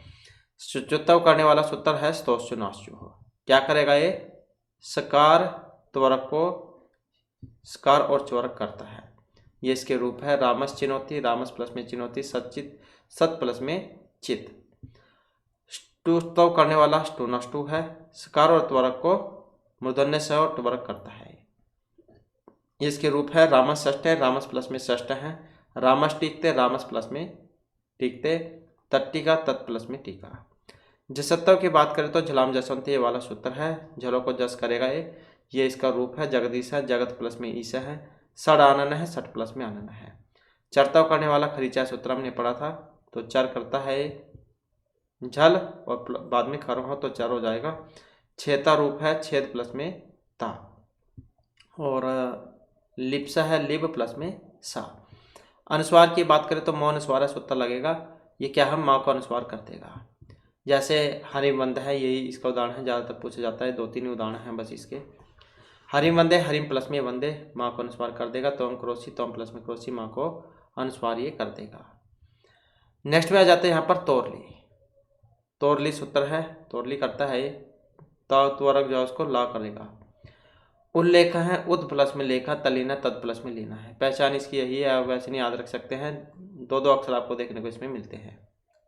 शुचित्व करने वाला सूत्र है स्तोश्चुनाश्चु। क्या करेगा ये, सकार त्वरक को सकार और च्वरक करता है। ये इसके रूप है, रामस चिनोति, रामस प्लस में चिनोति, सचित सत प्लस में चित। स्तव करने वाला स्टुनष्टु है, सकार और त्वरक को मूर्धन्य से और त्वरक करता है। इसके रूप है, रामस षष्ठ है, रामस प्लस में षष्ठ है, रामस टीकते, रामस प्लस में टीकते, तट्टिका तत् प्लस में टीका। जसत्व की बात करें तो झलाम जसवंती ये वाला सूत्र है, झलों को जस करेगा ये इसका रूप है। जगदीश है, जगत प्लस में ईश है। सड़ आनन है, सठ प्लस में आनन है। चरताव करने वाला खरीचा सूत्र हमने पढ़ा था, तो चर करता है झल और बाद में खर हो तो चर हो जाएगा। छेता रूप है, छेद प्लस में ता, और लिप्सा है, लिब प्लस में सा। अनुस्वार की बात करें तो मौ अनुस्वार सूत्र लगेगा, ये क्या है, माँ को अनुस्वार कर देगा। जैसे हरिमंद है, यही इसका उदाहरण है, ज़्यादातर पूछा जाता है, 2-3 उदाहरण हैं बस इसके। हरिमंदे, हरिम प्लस में वंदे, माँ को अनुस्वार कर देगा। तोम क्रोशी, तोम प्लस में क्रोशी, माँ को अनुस्वार ये कर देगा। नेक्स्ट में आ जाते हैं यहाँ पर तोरली। तोरली सूत्र है, तोरली करता है त्वरक जो उसको ला करेगा। उल्लेख है, उद प्लस में लेखा, तलीना तद प्लस में लेना है। पहचान इसकी यही है, आप वैसे नहीं याद रख सकते हैं, 2-2 अक्षर आपको देखने को इसमें मिलते हैं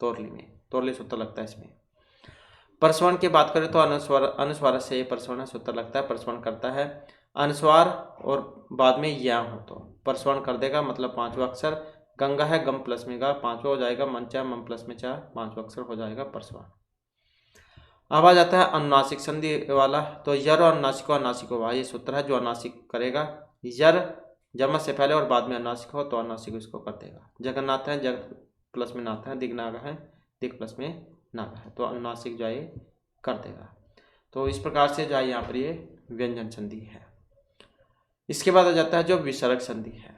तोरली में, तोरली सूत्र लगता है इसमें। परसवर्ण की बात करें तो अनुस्वार से परसवर्ण सूत्र लगता है, परसवर्ण करता है अनुस्वार और बाद में या हो तो परसवर्ण कर देगा, मतलब 5वां अक्षर। गंगा है, गम प्लस में गा 5वां हो जाएगा। मंचा, मम प्लस में चा 5वां अक्षर हो जाएगा परसवर्ण। अब आ जाता है अनुनासिक संधि वाला, तो यर और अनुनासिक अनुनासिक हुआ, ये सूत्र है जो अनुनासिक करेगा। यर जमा से पहले और बाद में अनुनासिक हो तो अनुनासिक इसको कर देगा। जगन्नाथ है, जग प्लस में नाथ है। दिग्नागा है, दिग प्लस में नागा है, तो अनुनासिक जो है कर देगा। तो इस प्रकार से जो है यहाँ पर ये व्यंजन संधि है। इसके बाद आ जाता है जो विसर्ग संधि है।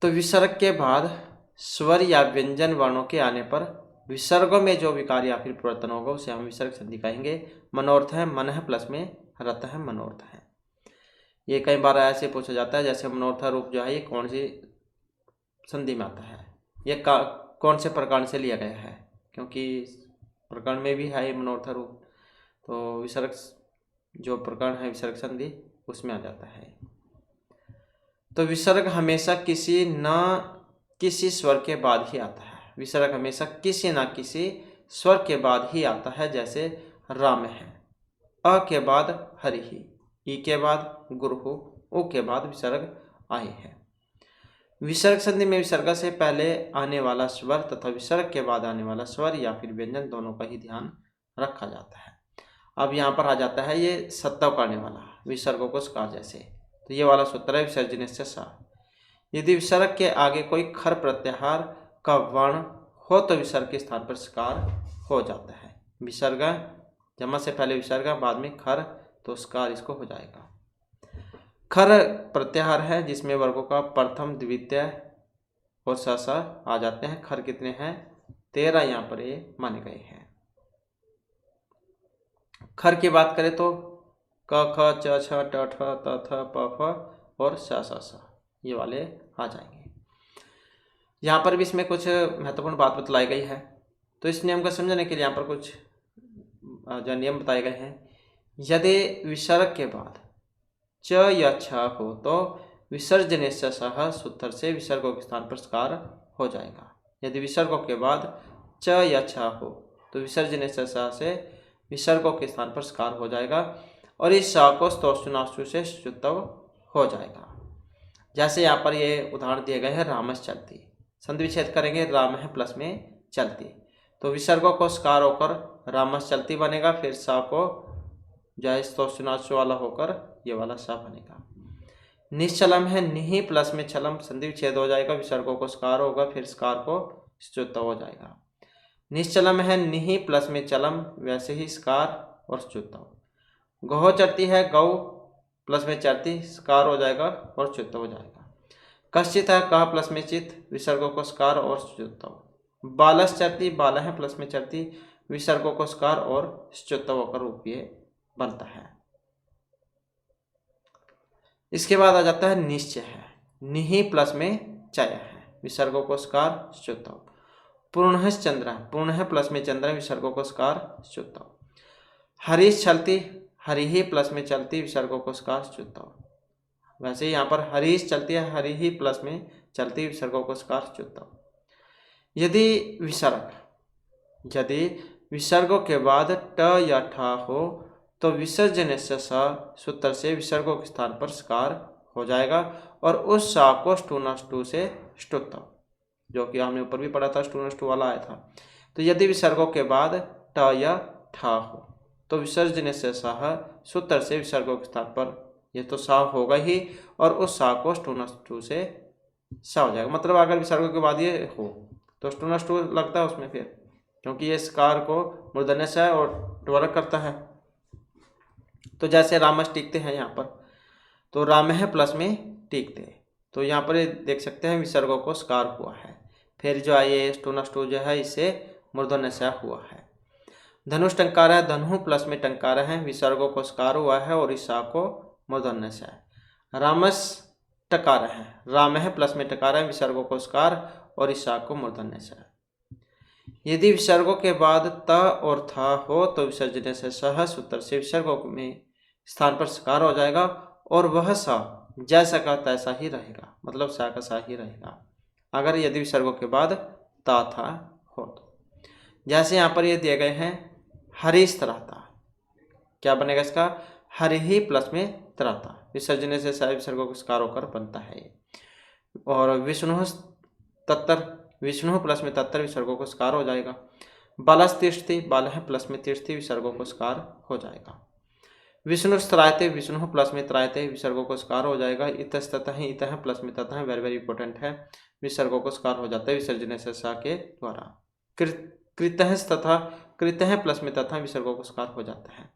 तो विसर्ग के बाद स्वर या व्यंजन वर्णों के आने पर विसर्गों में जो विकार या फिर परिवर्तन होगा उसे हम विसर्ग संधि कहेंगे। मनोर्थ है, मन है प्लस में रत है, मनोर्थ है। ये कई बार ऐसे पूछा जाता है, जैसे मनोर्थ रूप जो है ये कौन सी संधि में आता है, ये कौन से प्रकरण से लिया गया है, क्योंकि प्रकरण में भी है ये मनोर्थ रूप, तो विसर्ग जो प्रकरण है विसर्ग संधि उसमें आ जाता है। तो विसर्ग हमेशा किसी न किसी स्वर के बाद ही आता है। विसर्ग हमेशा किसी न किसी स्वर के बाद ही आता है। जैसे राम है, अ के बाद हरि ही, ई के बाद गुरु, उ के बाद विसर्ग आए है। विसर्ग संधि में विसर्ग से पहले आने वाला स्वर तथा विसर्ग के बाद आने वाला स्वर या फिर व्यंजन दोनों का ही ध्यान रखा जाता है। अब यहाँ पर आ जाता है ये सत्तव करने वाला, विसर्गों को स्कार जैसे, तो ये वाला सूत्र है विसर्जन से सा। यदि विसर्ग के आगे कोई खर प्रत्याहार का वर्ण हो तो विसर्ग के स्थान पर स्कार हो जाता है। विसर्ग जमा से पहले विसर्ग, बाद में खर, तो स्कार इसको हो जाएगा। खर प्रत्याहार है जिसमें वर्गों का प्रथम, द्वितीय और सा आ जाते हैं। खर कितने हैं? 13 यहाँ पर ये माने गए हैं। खर की बात करें तो क, ख, च, छ, ट, ठ, त, थ, प, फ और सा ये वाले आ जाएंगे। यहाँ पर भी इसमें कुछ महत्वपूर्ण बात बतलाई गई है, तो इस नियम को समझने के लिए यहाँ पर कुछ जो नियम बताए गए हैं। यदि विसर्ग के बाद च या छ हो तो विसर्जने से सह सूत्र से विसर्गों के स्थान पर स्कार हो जाएगा। यदि विसर्गों के बाद च या छ हो तो विसर्जने से सह से विसर्गों के स्थान पर स्कार हो जाएगा और इस स को स्तोष्टुनाष्टु से शुद्धव हो जाएगा। जैसे यहाँ पर ये उदाहरण दिए गए हैं, रामस चलती, संधि विच्छेद करेंगे, राम है प्लस में चलती, तो विसर्गों को स्कार होकर रामस चलती बनेगा, फिर सा को जो है स्तोष्टुनाष्टु वाला होकर ये वाला सा बनेगा। निश्चलम है, निहि प्लस में छलम, संधि विच्छेद हो जाएगा, विसर्गों को स्कार होगा, फिर स्कार को स्तुत्व हो जाएगा। निश्चलम है, निहि प्लस में चलम, वैसे ही स्कार और स्तुत्व। गौ चरती है, गौ प्लस में चरती, स्कार हो जाएगा और स्तुत्व हो जाएगा। कश्चित है, कह प्लस में चित, विसर्गों को स्कार और स्तुत्व। बालस चरती, बाला है प्लस में चरती, विसर्गों को स्कार और स्तुत्व होकर रूप ये बनता है। इसके बाद आ जाता है निश्चय है, निहि प्लस में चय है, विसर्गों को स्कार स्तुत्व। पूर्ण चंद्र, पूर्ण है प्लस में चंद्र, विसर्गों को स्कार स्तुत्व। हरीश चलती, हरि ही प्लस में चलती, विसर्गों को स्कार स्तुत्व। वैसे ही यहाँ पर हरीश चलती है, हरि ही प्लस में चलती, विसर्गों को स्कार स्तुत्व। यदि विसर्गों के बाद ट या ठ हो तो विसर्जन से स सूत्र से विसर्गों के स्थान पर स्कार हो जाएगा और उस सा को स्टूनाष्टु से ष्टुत्व। जो कि हमने ऊपर भी पढ़ा था, स्टूडेंट्स टू वाला आया था। तो यदि विसर्गों के बाद ट या ठा हो तो विसर्जन से सह सूत्र से विसर्गों के स्थान पर, ये तो सा होगा ही, और उस सा को स्टूडेंट्स टू से सा हो जाएगा। मतलब अगर विसर्गों के बाद ये हो तो स्टूडेंट्स टू लगता है उसमें फिर, क्योंकि ये स्कार को मूर्धन्य से और वर्ग करता है। तो जैसे रामस टीकते हैं यहाँ पर, तो राम है प्लस में टीकते, तो यहाँ पर देख सकते हैं विसर्गों को स्कार हुआ है। फिर जो आई स्टूडेंट्स टू जो है इससे मूर्धन्य से हुआ है। धनुष टंकार है, धनु प्लस में टंकार है, विसर्गों को स्कार हुआ है और इस सा को मूर्धन्य से है। रामस टकार है, राम है प्लस में टकार है, विसर्गों को स्कार और इस सा को मूर्धन्य से है। यदि विसर्गों के बाद त और था हो तो विसर्जन से सह सूत्र से विसर्गों में स्थान पर सकार हो जाएगा और वह सा जैसा का तैसा ही रहेगा, मतलब सा का सा ही रहेगा अगर यदि विसर्गों के बाद ता था हो तो। जैसे यहाँ पर ये दिए गए हैं हरीश त्राता, क्या बनेगा इसका, हरि ही प्लस में त्राता, विसर्जन से सह विसर्गों को सकार होकर बनता है ये। और विष्णु तत्तर, विष्णु प्लस में तत्तर विसर्गों को स्कार हो जाएगा। बालस तिष्ठति, बाल है प्लस में तिष्ठति विसर्गों को स्कार हो जाएगा। विष्णु त्रायते, विष्णु प्लस में त्रायते विसर्गों को स्कार हो जाएगा। इतस्ततः, इतः प्लस में ततः वेरी वेरी इंपॉर्टेंट है, विसर्गों को स्कार हो जाता है विसर्जन से सा के द्वारा। कृतः तथा, कृतः प्लस में तथा विसर्गों को स्कार हो जाता है।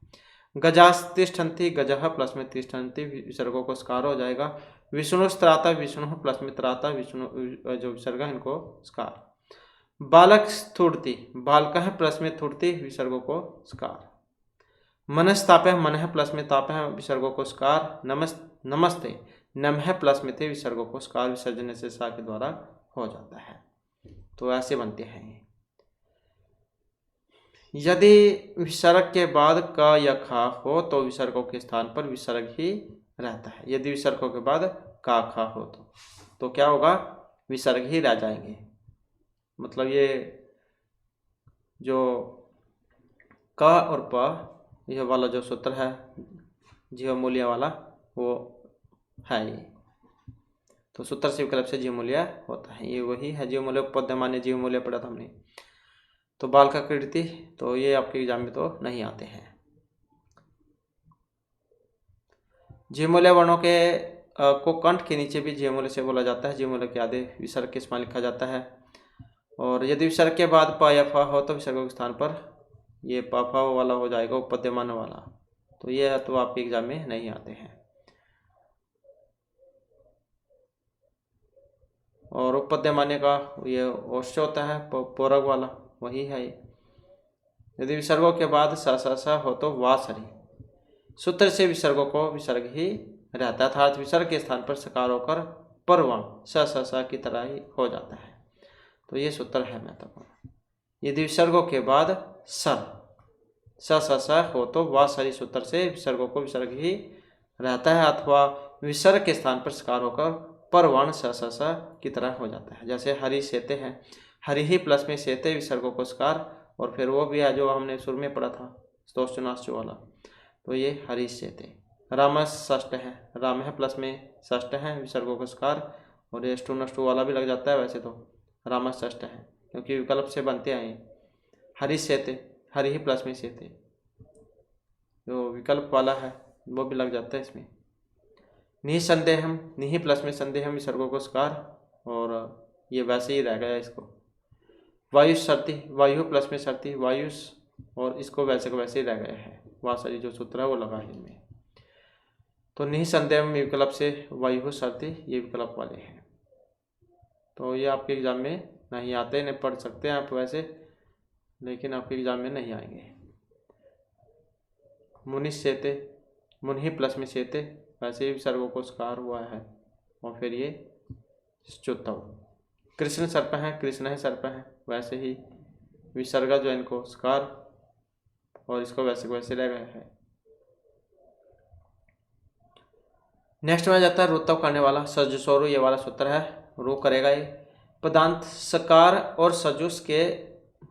गजास्तिष्ठन्ति, गजः प्लस में तिष्ठन्ति विसर्गों को स्कार हो जाएगा। विष्णु त्राता, विष्णु प्लस में त्राता विष्णु जो विसर्ग है इनको स्कार। बालक स्थूर्ति, बालकः प्लस में थूर्ति विसर्गों को स्कार। मनस्तापः, मनः प्लस में तापः विसर्गों को स्कार। नमस्ते, नमः प्लस में थे विसर्गों को स्कार विसर्जन से सा के द्वारा हो जाता है। तो ऐसे बनते हैं। यदि विसर्ग के बाद क या खा हो तो विसर्गों के स्थान पर विसर्ग ही रहता है। यदि विसर्गों के बाद का खा हो तो क्या होगा, विसर्ग ही रह जाएंगे। मतलब ये जो क और प यह वाला जो सूत्र है जीव मूल्य वाला वो है ये, तो सूत्र से विकल्प से जीव मूल्य होता है, ये वही है जीव मूल्य, पद्यमान्य जीव मूल्य पढ़ा था हमने। तो बाल का कृति, तो ये आपके एग्जाम में तो नहीं आते हैं। जीवमूल्य वर्णों के को कंठ के नीचे भी जीवमूल्य से बोला जाता है। जीवमूल्य के आधे विसर्ग के समान लिखा जाता है। और यदि विसर्ग के बाद प या फ हो तो विसर्गों के स्थान पर ये प फ वाला हो जाएगा, उपपद्यमान वाला। तो ये तो आपके एग्जाम में नहीं आते हैं। और उपपद्यमान्य का ये औष्ठ होता है, पूरक वाला वही है ये। यदि विसर्गों के बाद सा हो तो वासरी, सूत्र से विसर्गों को विसर्ग ही रहता है, अर्थात विसर्ग के स्थान पर सकार होकर परवर्ण सा की तरह ही हो जाता है। तो ये सूत्र है महत्वपूर्ण। यदि विसर्गों के बाद सर सा हो तो वासरी, सूत्र से विसर्गों को विसर्ग ही रहता है अथवा विसर्ग के स्थान पर सकार होकर परवर्ण सा की तरह हो जाता है। जैसे हरि सेते हैं, हरि ही प्लस में सेते विसर्गों को स्कार, और फिर वो भी है जो हमने शुरू में पढ़ा था स्तोष्टनाश्चो वाला, तो ये हरि सेते। रामस षष्ठ है, राम है प्लस में षष्ठ है विसर्गों को स्कार, और ये स्टू वाला भी लग जाता है वैसे तो रामस षष्ठ है, क्योंकि विकल्प से बनते आए। हरि सेते, हरि ही प्लस में सेते जो विकल्प वाला है वो भी लग जाता है इसमें। निसंदेहम, निहि प्लस में संदेहम विसर्गों को स्कार, और ये वैसे ही रह गया इसको। वायुष सर्ति, वायु प्लस में सर्ति वायुष, और इसको वैसे को वैसे ही रह गया है, वासरी जो सूत्र है वो लगा है इनमें। तो निसंदेह में विकल्प से वायु सर्ति ये विकल्प वाले हैं। तो ये आपके एग्जाम में नहीं आते, नहीं पढ़ सकते हैं आप वैसे, लेकिन आपके एग्जाम में नहीं आएंगे। मुनि सेते, मुनि प्लस में सेते वैसे ही विसर्गों को स्कार हुआ है, और फिर ये च्युतव। कृष्ण सर्प है, कृष्ण है सर्प है, वैसे ही विसर्ग जो इनको स्कार, और इसको वैसे को वैसे रह गया है। नेक्स्ट में जाता है रुतव करने वाला, सजुसोरु ये वाला सूत्र है, रू करेगा ये। पदांत सकार और सजुस के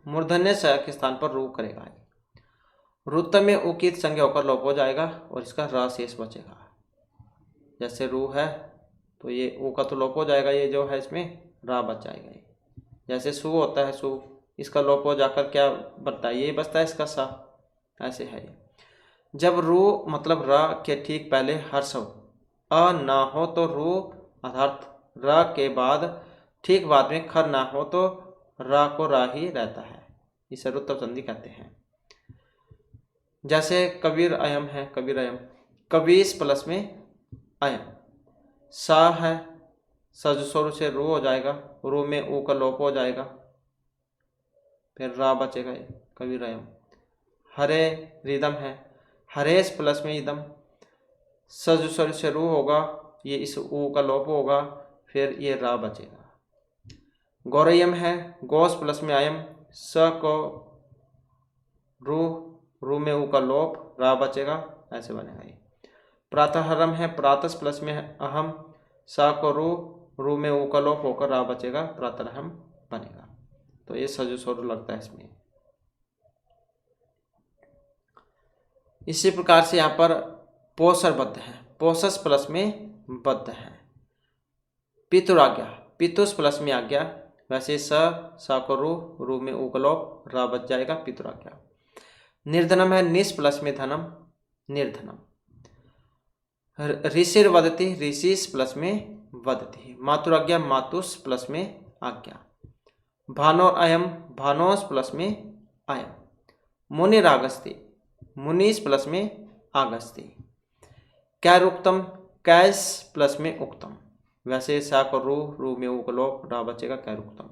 मूर्धन्य स के स्थान पर रू करेगा ये। रुत में उकित संज्ञा होकर लोप हो जाएगा और इसका र शेष बचेगा। जैसे रू है तो ये ऊ का तो लोप हो जाएगा, ये जो है इसमें रा बच जाएगा ये। जैसे सु होता है सु, इसका लोप हो जाकर क्या बनता है, ये बचता है इसका सा, ऐसे है ये। जब रू मतलब र के ठीक पहले हर्ष अ ना हो तो रू अर्थात र के बाद ठीक बाद में खर ना हो तो रा को रा ही रहता है, इसे रुत्तम संधि कहते हैं। जैसे कबीर अयम है, कबीर अयम, कबीस प्लस में अयम, सा है, सजस्वर से रू हो जाएगा, रू में ऊ का लोप हो जाएगा, फिर रा बचेगा, ये कबीर अयम। हरे रिदम है, हरेश प्लस में इदम, सजस्वर से रू होगा, ये इस ऊ का लोप होगा, फिर ये रा बचेगा। गौरयम है, गोस प्लस में आयम, स को रू में ऊ का लोप, रा बचेगा, ऐसे बनेगा ये। प्रातःहरम है, प्रातस प्लस में अहम, सा को रू में ऊ का लोप होकर रा बचेगा, प्रातरहम बनेगा। तो ये सजु स्वर लगता है इसमें। इसी प्रकार से यहाँ पर पोषर बद्ध है, पोषस प्लस में बद्ध है। पितुराज्ञा, पितुस प्लस में आज्ञा, वैसे सा को रू में ऊ का लोप, रा बच जाएगा, पितुराज्ञा। निर्धनम है, निस प्लस में धनम, निर्धनम। ऋषिर वदति, ऋषिस प्लस में वदति। मातुराज्ञा, मातुस प्लस में आज्ञा। भानोर अयम, भानोस प्लस में अयम। मुनिरागस्ति, मुनीस प्लस में आगस्ति। कैरुक्तम, कैस प्लस में उक्तम, वैसे सा को रू में ऊ को लोप, रा बचेगा, कैरुक्तम,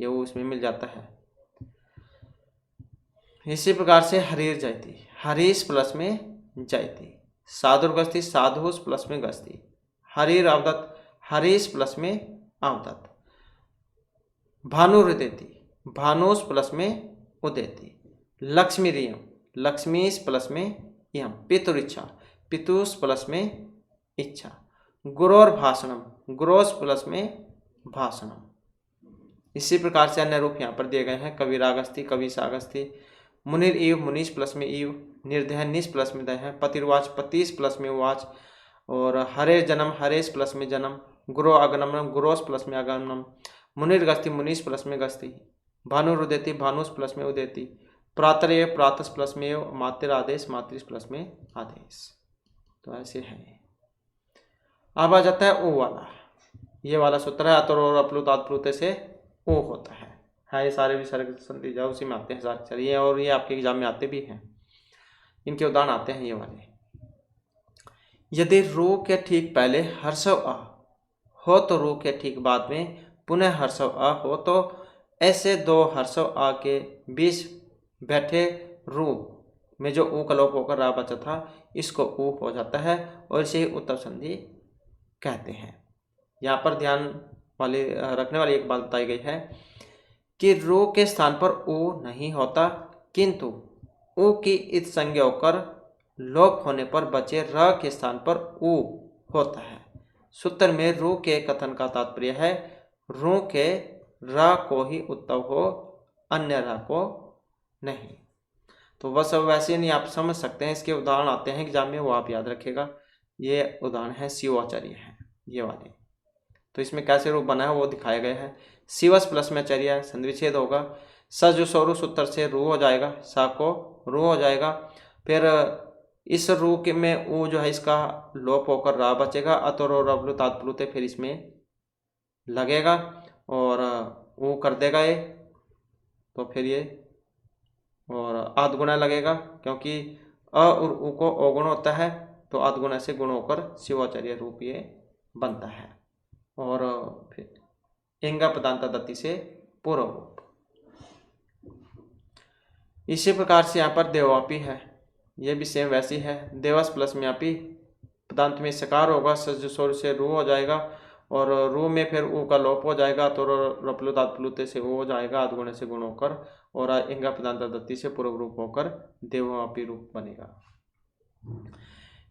ये वो इसमें मिल जाता है। इसी प्रकार से हरीर जयती, हरीश प्लस में जयती। साधुर्गस्ति, साधुस प्लस में गस्ती। हरीर अवदत्त, हरीश प्लस में अवदत्त। भानुरुदेति, भानुस प्लस में उदेति। लक्ष्मी रियम, लक्ष्मीस प्लस में यम। पितुरिच्छा, पितुस प्लस में इच्छा। गुरोर भाषणम, गुरोस प्लस में भाषणम। इसी प्रकार से अन्य रूप यहाँ पर दिए गए हैं। कविरागस्ति, कविसागस्ति। मुनिर ईव, मुनीस प्लस में ईव। निर्दय, निस प्लस में दय है। पतिर्वाच, पतीस प्लस में वाच। और हरे जन्म, हरेश प्लस में जन्म। गुरो आगमनम, गुरोस प्लस में आगमनम। मुनिर्गस्ति, मुनीस प्लस में गस्ति। भानुरुदेति, भानुस प्लस में उदेति। प्रातरेय, प्रातस प्लस में एव। मातिर आदेश, मातृस प्लस में आदेश। तो ऐसे है। अब आ जाता है ओ वाला, ये वाला सूत्र है। अतर और अपलुत आत्प्लुते से ओ होता है। हाँ, ये सारे विसर्ग संधि जाओ उसी में आते हैं सारे। चलिए, और ये आपके एग्जाम में आते भी हैं, इनके उदाहरण आते हैं ये वाले। यदि रू के ठीक पहले हर्षव अ हो तो रू के ठीक बाद में पुनः हर्षव अ हो तो ऐसे दो हर्षव अ के बीच बैठे रू में जो ऊ का लोप होकर रा बचा था, इसको ऊ हो जाता है और इसे ही उत्तर संधि कहते हैं। यहाँ पर ध्यान वाली रखने वाली एक बात बताई गई है कि रू के स्थान पर ऊ नहीं होता, किंतु ऊ की इत संज्ञा होकर लोप होने पर बचे र के स्थान पर ऊ होता है। सूत्र में रू के कथन का तात्पर्य है रू के र को ही उत्तव हो, अन्य र को नहीं। तो बस अब वैसे नहीं, आप समझ सकते हैं। इसके उदाहरण आते हैं एग्जाम में, वो आप याद रखेगा। ये उदाहरण है शिवाचार्य है ये वाले। तो इसमें कैसे रूप बना है वो दिखाया गया है। शिवस प्लस में आचार्य, संधिविच्छेद होगा। स जो स्वरू सूत्र से रू हो जाएगा, सा को रू हो जाएगा। फिर इस रू के में ऊ जो है इसका लोप होकर रा बचेगा। अतर और अवलुत आत्प्लुते फिर इसमें लगेगा और ऊ कर देगा ये, तो फिर ये और आध गुणा लगेगा, क्योंकि अ और ऊ को अवगुण होता है, तो आध गुणा से गुण होकर शिवाचार्य रूप ये बनता है। और फिर इंगा पदांता दत्ति से पूर्व रूप। इसी प्रकार से यहाँ पर देवापी है, ये भी सेम वैसी है। देवस प्लस में आपी, पदांत में सकार होगा, सजस्वर से रू हो जाएगा और रू में फिर ऊ का लोप हो जाएगा, तो रपलुत आत्प्लुते से ऊ हो जाएगा, आधगुणे से गुण होकर, और इंगा पदांता दत्ति से पूर्व रूप होकर देवापी रूप बनेगा।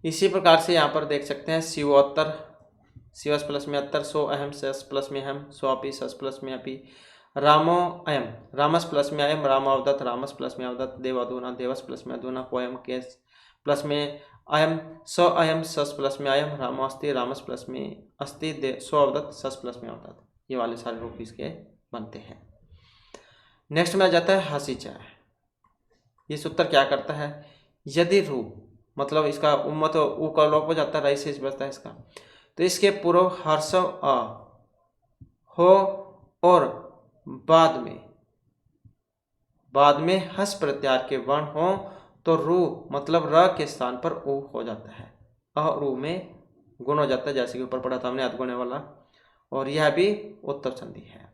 इसी प्रकार से यहाँ पर देख सकते हैं शिवोत्तर, शिवस प्लस में अत्तर, सो अहम, सस प्लस में हम, सो अपी, सस प्लस में अपी। रामो अयम, रामस प्लस में अयम, राम अवदत्त, रामस प्लस में अवदत्त। देव अधुना, देवस प्लस में अधुना। पोयम, केस प्लस में अयम, सो अयम, सस प्लस में अयम। रामो अस्ति, रामस प्लस में अस्ति। सो अवदत्त, सस प्लस में अवदत्त। ये वाले सारे रूप इसके बनते हैं। नेक्स्ट में आ जाता है हसी चाय। ये सूत्र क्या करता है, यदि रू मतलब इसका उम्मत ऊ का लोप हो जाता है, रई से बचता है इसका, तो इसके पूर्व हर्ष अ हो और बाद में हस प्रत्यार के वर्ण हो तो रू मतलब र के स्थान पर ऊ हो जाता है, अ रू में गुण हो जाता है, जैसे कि ऊपर पढ़ा था हमने अधगुणे वाला, और यह भी उत्तम संधि है।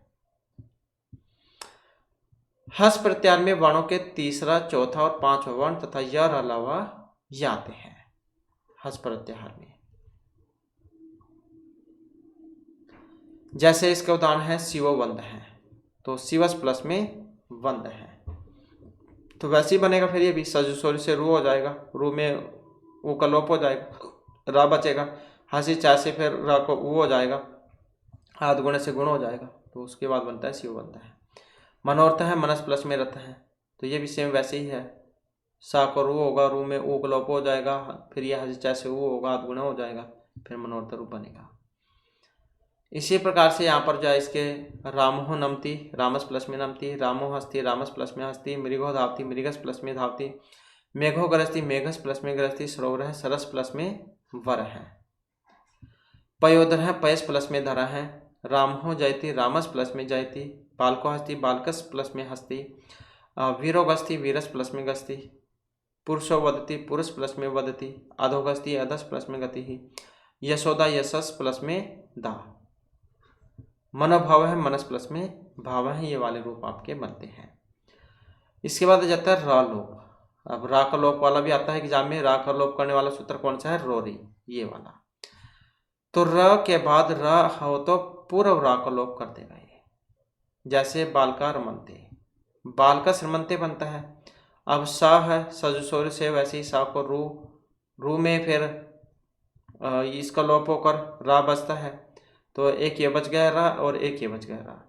हस प्रत्यार में वर्णों के तीसरा, चौथा और पांचवा वर्ण तथा यर अलावा ये आते हैं हस प्रत्याहार में। जैसे इसके उदाहरण है शिवो वंद है, तो शिवस प्लस में वंद है, तो वैसे ही बनेगा। फिर ये भी सजुसोरी से रू हो जाएगा, रू में ऊ का लोप हो जाएगा, रा बचेगा। हंसी चाय से फिर रा को ऊ हो जाएगा, हाथ गुणे से गुण हो जाएगा, तो उसके बाद बनता है शिव बनता है। मनोर्थ है, मनस प्लस में रथ है, तो ये भी सेम वैसे ही है। सा को रू होगा, रू में ऊ का लोप हो जाएगा, फिर यह हंसी चाय से ऊ होगा, हाथ गुणे हो जाएगा, फिर मनोर्थ रूप बनेगा। इसी प्रकार से यहाँ पर जो है इसके रामो नमती, रामस प्लस में नमती, रामो हस्ती, रामस प्लस में हस्ती, मृगो धावती, मृगस प्लस में धावती, मेघो गरजती, मेघस प्लस में गरजती, सरोवर है, सरस प्लस में वर है। पयोधर है, पयस प्लस में धरा है, राम हो जयती, रामस प्लस में जयती, बालको हस्ती, बालकस प्लस में हस्ती, वीरो गस्ती, वीरस प्लस में गस्ती, पुरुषो वदती, पुरुष प्लस में वदती, अधोगस्ती, अधस प्लस में गति ही, यशोदा, यशस प्लस में दा। मनोभाव है, मनस प्लस में भाव है, ये वाले रूप आपके बनते हैं। इसके बाद आ जाता है रा लोप। अब रा का लोप वाला भी आता है एग्जाम में। रा का लोप करने वाला सूत्र कौन सा है, रोरी, ये वाला। तो र के बाद र हो तो पूर्व रा का लोप कर देगा ये, जैसे बालका रमनते, बाल का श्रमंते बनता है। अब सा है सजुसोर से, वैसे ही सा को रू में फिर इसका लोप होकर रा बचता है, तो एक ये बच गया रा और एक ये बच गया रा,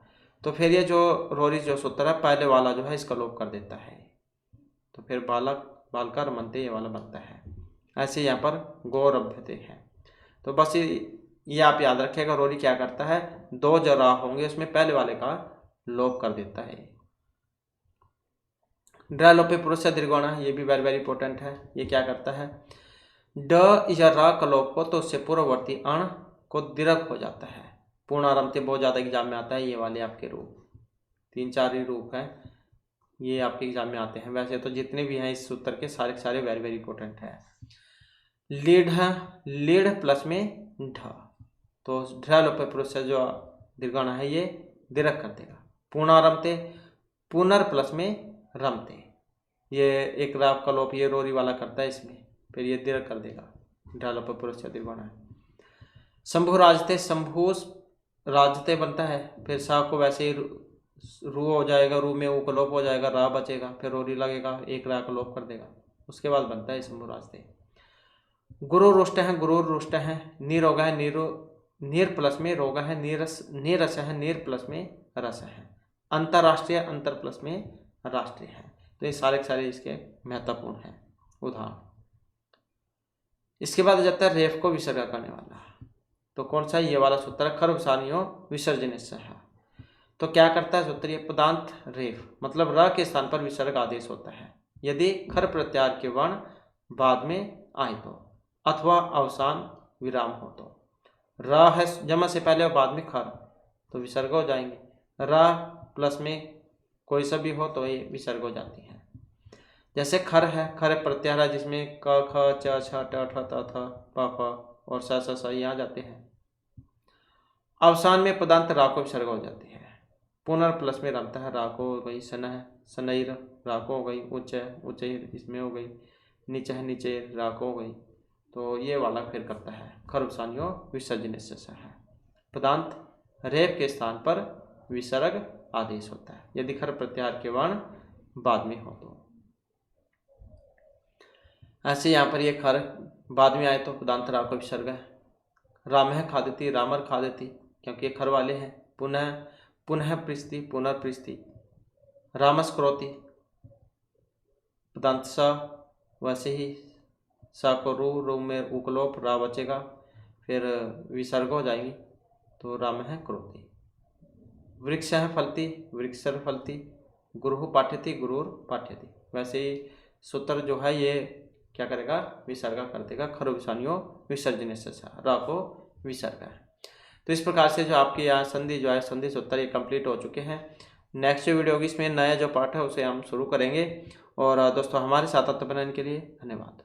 तो फिर ये जो रोरी जो सूत्र है पहले वाला जो है इसका लोप कर देता है, तो फिर बालका रमनते ये वाला बनता है। ऐसे यहाँ पर गौरभ्यते है। तो बस ये आप याद रखिएगा, रोरी क्या करता है, दो जो रा होंगे उसमें पहले वाले का लोप कर देता है। ड्रा लोपे पुरुष से दीर्घोणा, ये भी वेरी वेरी इंपॉर्टेंट है। ये क्या करता है, ड या रा का लोप हो तो उससे पूर्ववर्ती अण को दीर्घ हो जाता है। पूर्णारंभते बहुत ज़्यादा एग्जाम में आता है, ये वाले आपके रूप 3-4 ही रूप हैं, ये आपके एग्जाम में आते हैं। वैसे तो जितने भी हैं इस सूत्र के सारे वेरी वेरी इंपॉर्टेंट है। लीड है, लीड प्लस में ढ, तो ढ लोपे पुरुष से जो दीर्घाणा है ये दीर्घ कर देगा। पूर्णारंभते, पुनर प्लस में रमते, ये एक राव का लोप ये रोरी वाला करता है इसमें, फिर ये दीर्घ कर देगा, ढ लोपे पुरुष से दीर्घाणा है। शंभु राजते, शंभु राजते बनता है, फिर सा को वैसे ही रू हो जाएगा, रू में ऊ का लोप हो जाएगा, रा बचेगा, फिर रोरी लगेगा, एक रा का लोप कर देगा, उसके बाद बनता है शंभु राजते। गुरु रुष्ट है, गुरु रुष्ट है, नीर होगा है, नीर प्लस में रोगा है, नीरस है, नीर प्लस में रस है। अंतरराष्ट्रीय, अंतर प्लस में राष्ट्रीय है। तो ये सारे इसके महत्वपूर्ण हैं उदाहरण। इसके बाद जाता है रेफ को विसर्ग करने वाला, तो कौन सा, ये वाला सूत्र है, खर्वसानियों विसर्जन है। तो क्या करता है सूत्र, ये पदांत रेफ मतलब र के स्थान पर विसर्ग आदेश होता है यदि खर प्रत्यार के वर्ण बाद में आए तो, अथवा अवसान विराम हो तो। र है जमा से पहले और बाद में खर, तो विसर्ग हो जाएंगे। र प्लस में कोई सा भी हो तो ये विसर्ग हो जाती है। जैसे खर है, खर प्रत्याहार है जिसमें क ख च छ ट ठ त थ प फ और स स ये आ जाते हैं। अवसान में पदांत रा को विसर्ग हो जाती है। पुनर प्लस में रमता है, राको हो गई, सन है सनईर, राको हो गई, उच्च है उच्चईर इसमें हो गई, नीचे है नीचे राको हो गई, तो ये वाला फिर करता है खर्वसानियों विसर्जन है। पदांत रेप के स्थान पर विसर्ग आदेश होता है यदि खर प्रत्याहार के वर्ण बाद में हो तो। ऐसे यहाँ पर ये खर बाद में आए तो पदांत रा को विसर्ग है। राम है खादती, रामर खादती, क्योंकि ये खर वाले हैं। पुनः पृष्टि, पुनर्पृष्टि, रामस क्रोति, पदांत सा, वैसे ही सा को रू में उकलोप रा बचेगा, फिर विसर्ग हो जाएगी, तो राम है क्रोति। वृक्ष है फलती, वृक्षर फलती, गुरुः पाठ्यति, गुरुर पाठ्यति। वैसे ही सूत्र जो है ये क्या करेगा, विसर्ग कर देगा। खरु विषाणियों विसर्जन से र को विसर्ग है। तो इस प्रकार से जो आपकी यहाँ संधि जो है, संधि सूत्र ये कंप्लीट हो चुके हैं। नेक्स्ट जो वीडियो होगी इसमें नया जो पार्ट है उसे हम शुरू करेंगे। और दोस्तों हमारे साथ बनाने के लिए धन्यवाद।